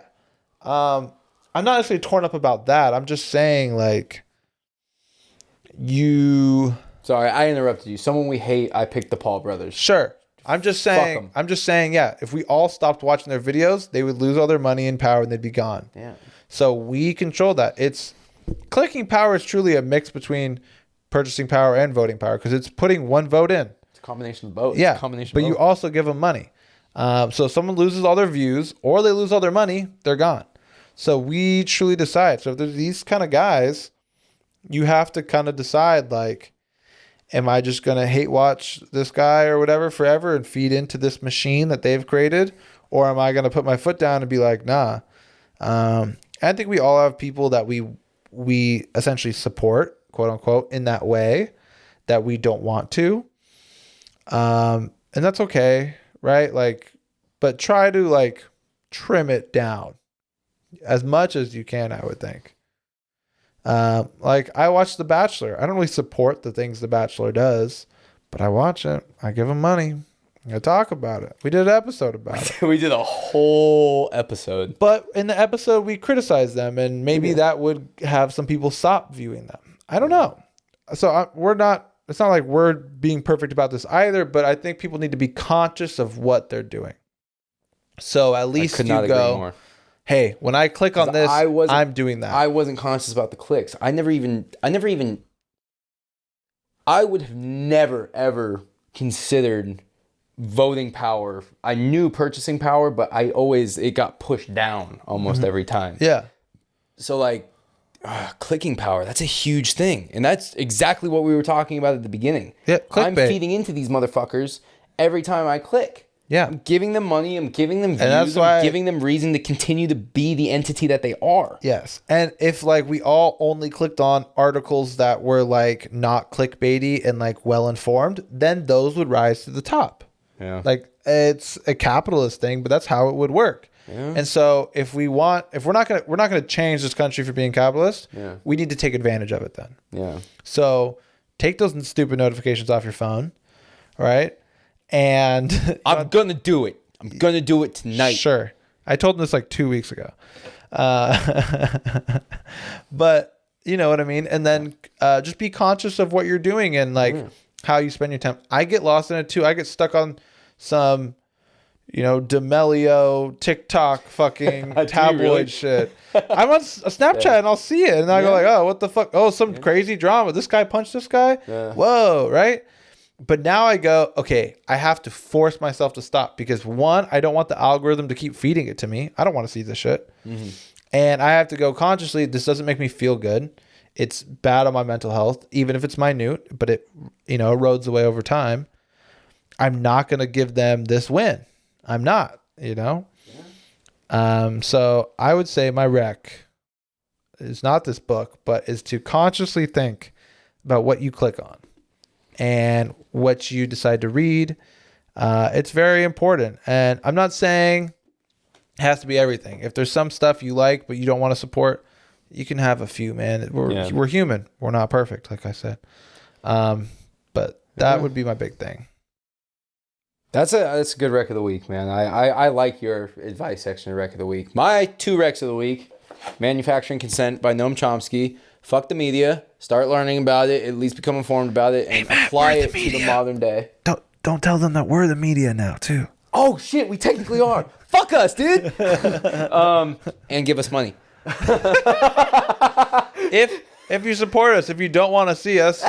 I'm not necessarily torn up about that. I'm just saying, like, Sorry, I interrupted you. Someone we hate, I picked the Paul brothers. Sure. I'm just saying, yeah, if we all stopped watching their videos, they would lose all their money and power and they'd be gone. Yeah. So we control that. Clicking power is truly a mix between purchasing power and voting power because it's putting one vote in. It's a combination of both. Yeah. But you also give them money. So if someone loses all their views or they lose all their money, they're gone. So we truly decide. So if there's these kind of guys, you have to kind of decide, like, am I just going to hate watch this guy or whatever forever and feed into this machine that they've created? Or am I going to put my foot down and be like, nah. I think we all have people that we essentially support, quote unquote, in that way that we don't want to. And that's okay, right? Like, but try to like trim it down as much as you can, I would think. Like I watch The Bachelor. I don't really support the things The Bachelor does, but I watch it. I give him money. I talk about it. We did an episode about it. We did a whole episode. But in the episode, we criticized them, and maybe that would have some people stop viewing them. I don't know. So it's not like we're being perfect about this either, but I think people need to be conscious of what they're doing. So at least you go, hey, when I click on this, I'm doing that. I wasn't conscious about the clicks. I would have never, ever considered voting power. I knew purchasing power, but it got pushed down almost every time. Yeah. So like clicking power, that's a huge thing. And that's exactly what we were talking about at the beginning. Yeah, clickbait. I'm feeding into these motherfuckers every time I click. Yeah. I'm giving them money. I'm giving them views. I'm giving them reason to continue to be the entity that they are. Yes. And if like we all only clicked on articles that were like not clickbaity and like well informed, then those would rise to the top. Yeah. Like it's a capitalist thing, but that's how it would work. Yeah. And so if we're not gonna change this country for being capitalist, we need to take advantage of it then. Yeah. So take those stupid notifications off your phone, right? And I'm gonna do it. I'm gonna do it tonight. Sure. I told him this like 2 weeks ago. But you know what I mean? And then just be conscious of what you're doing and like how you spend your time. I get lost in it too. I get stuck on some, D'Amelio TikTok fucking tabloid shit. I'm on a Snapchat and I'll see it and I go like, oh, what the fuck? Oh, some crazy drama. This guy punched this guy. Yeah. Whoa, right? But now I go, okay, I have to force myself to stop because one, I don't want the algorithm to keep feeding it to me. I don't want to see this shit. Mm-hmm. And I have to go consciously, this doesn't make me feel good. It's bad on my mental health, even if it's minute, but it, erodes away over time. I'm not going to give them this win. I'm not, So I would say my rec is not this book, but is to consciously think about what you click on and what you decide to read. It's very important. And I'm not saying it has to be everything. If there's some stuff you like, but you don't want to support, you can have a few, man. We're human. We're not perfect, like I said. But that would be my big thing. That's a good rec of the week, man. I like your advice section of rec of the week. My 2 recs of the week: Manufacturing Consent by Noam Chomsky. Fuck the media. Start learning about it. At least become informed about it and apply it to the modern day. Don't tell them that we're the media now, too. Oh shit, we technically are. Fuck us, dude. And give us money. If you support us, if you don't want to see us,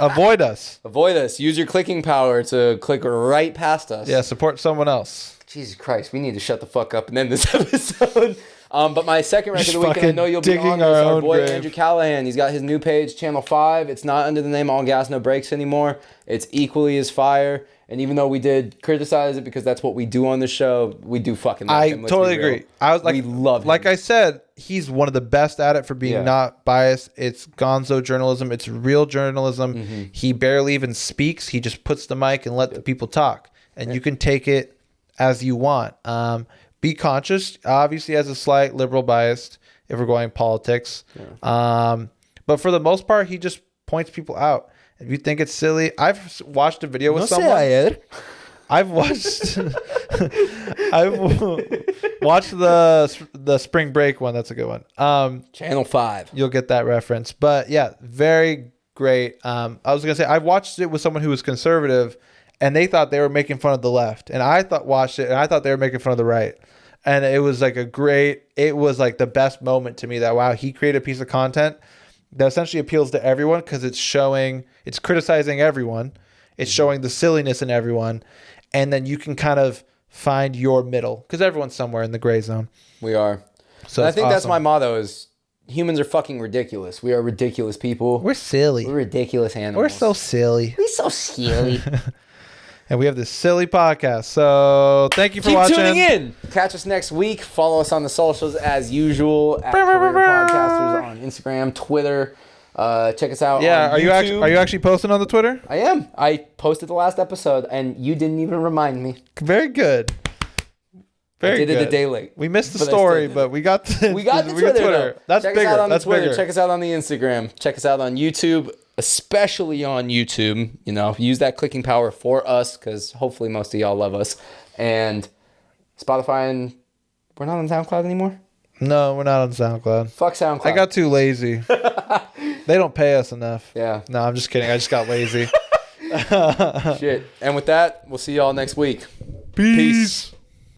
avoid us. Avoid us. Use your clicking power to click right past us. Yeah, support someone else. Jesus Christ, we need to shut the fuck up and end this episode. But my second rec of the week, and I know you'll be on this, our boy grave. Andrew Callahan. He's got his new page, Channel 5. It's not under the name All Gas No Brakes anymore. It's equally as fire. And even though we did criticize it because that's what we do on the show, we do fucking love him. I totally agree. We love him. Like I said, he's one of the best at it for being not biased. It's gonzo journalism. It's real journalism. Mm-hmm. He barely even speaks. He just puts the mic and let the people talk. And you can take it as you want. Be conscious. Obviously, has a slight liberal bias if we're going politics. Yeah. But for the most part, he just points people out. If you think it's silly, I've watched a video with someone. I've watched the Spring Break one. That's a good one. Channel 5. You'll get that reference. But yeah, very great. I was gonna say I watched it with someone who was conservative, and they thought they were making fun of the left, and I watched it and I thought they were making fun of the right. And it was like it was like the best moment to me that, wow, he created a piece of content that essentially appeals to everyone because it's criticizing everyone. It's showing the silliness in everyone. And then you can kind of find your middle because everyone's somewhere in the gray zone. We are. So I think that's my motto is humans are fucking ridiculous. We are ridiculous people. We're silly. We're ridiculous animals. We're so silly. We're so silly. And we have this silly podcast. So thank you for watching. Keep tuning in. Catch us next week. Follow us on the socials as usual at Career Podcasters on Instagram, Twitter. Check us out on YouTube. Are you actually posting on the Twitter? I am. I posted the last episode and you didn't even remind me. Very good. I did it a day late. We missed the story, but we got the Twitter. That's bigger. That's bigger. Check us out on the Instagram. Check us out on YouTube. Especially on YouTube, use that clicking power for us because hopefully most of y'all love us. And Spotify, and we're not on SoundCloud anymore? No, we're not on SoundCloud. Fuck SoundCloud. I got too lazy. They don't pay us enough. Yeah. No, I'm just kidding. I just got lazy. Shit. And with that, we'll see y'all next week. Peace.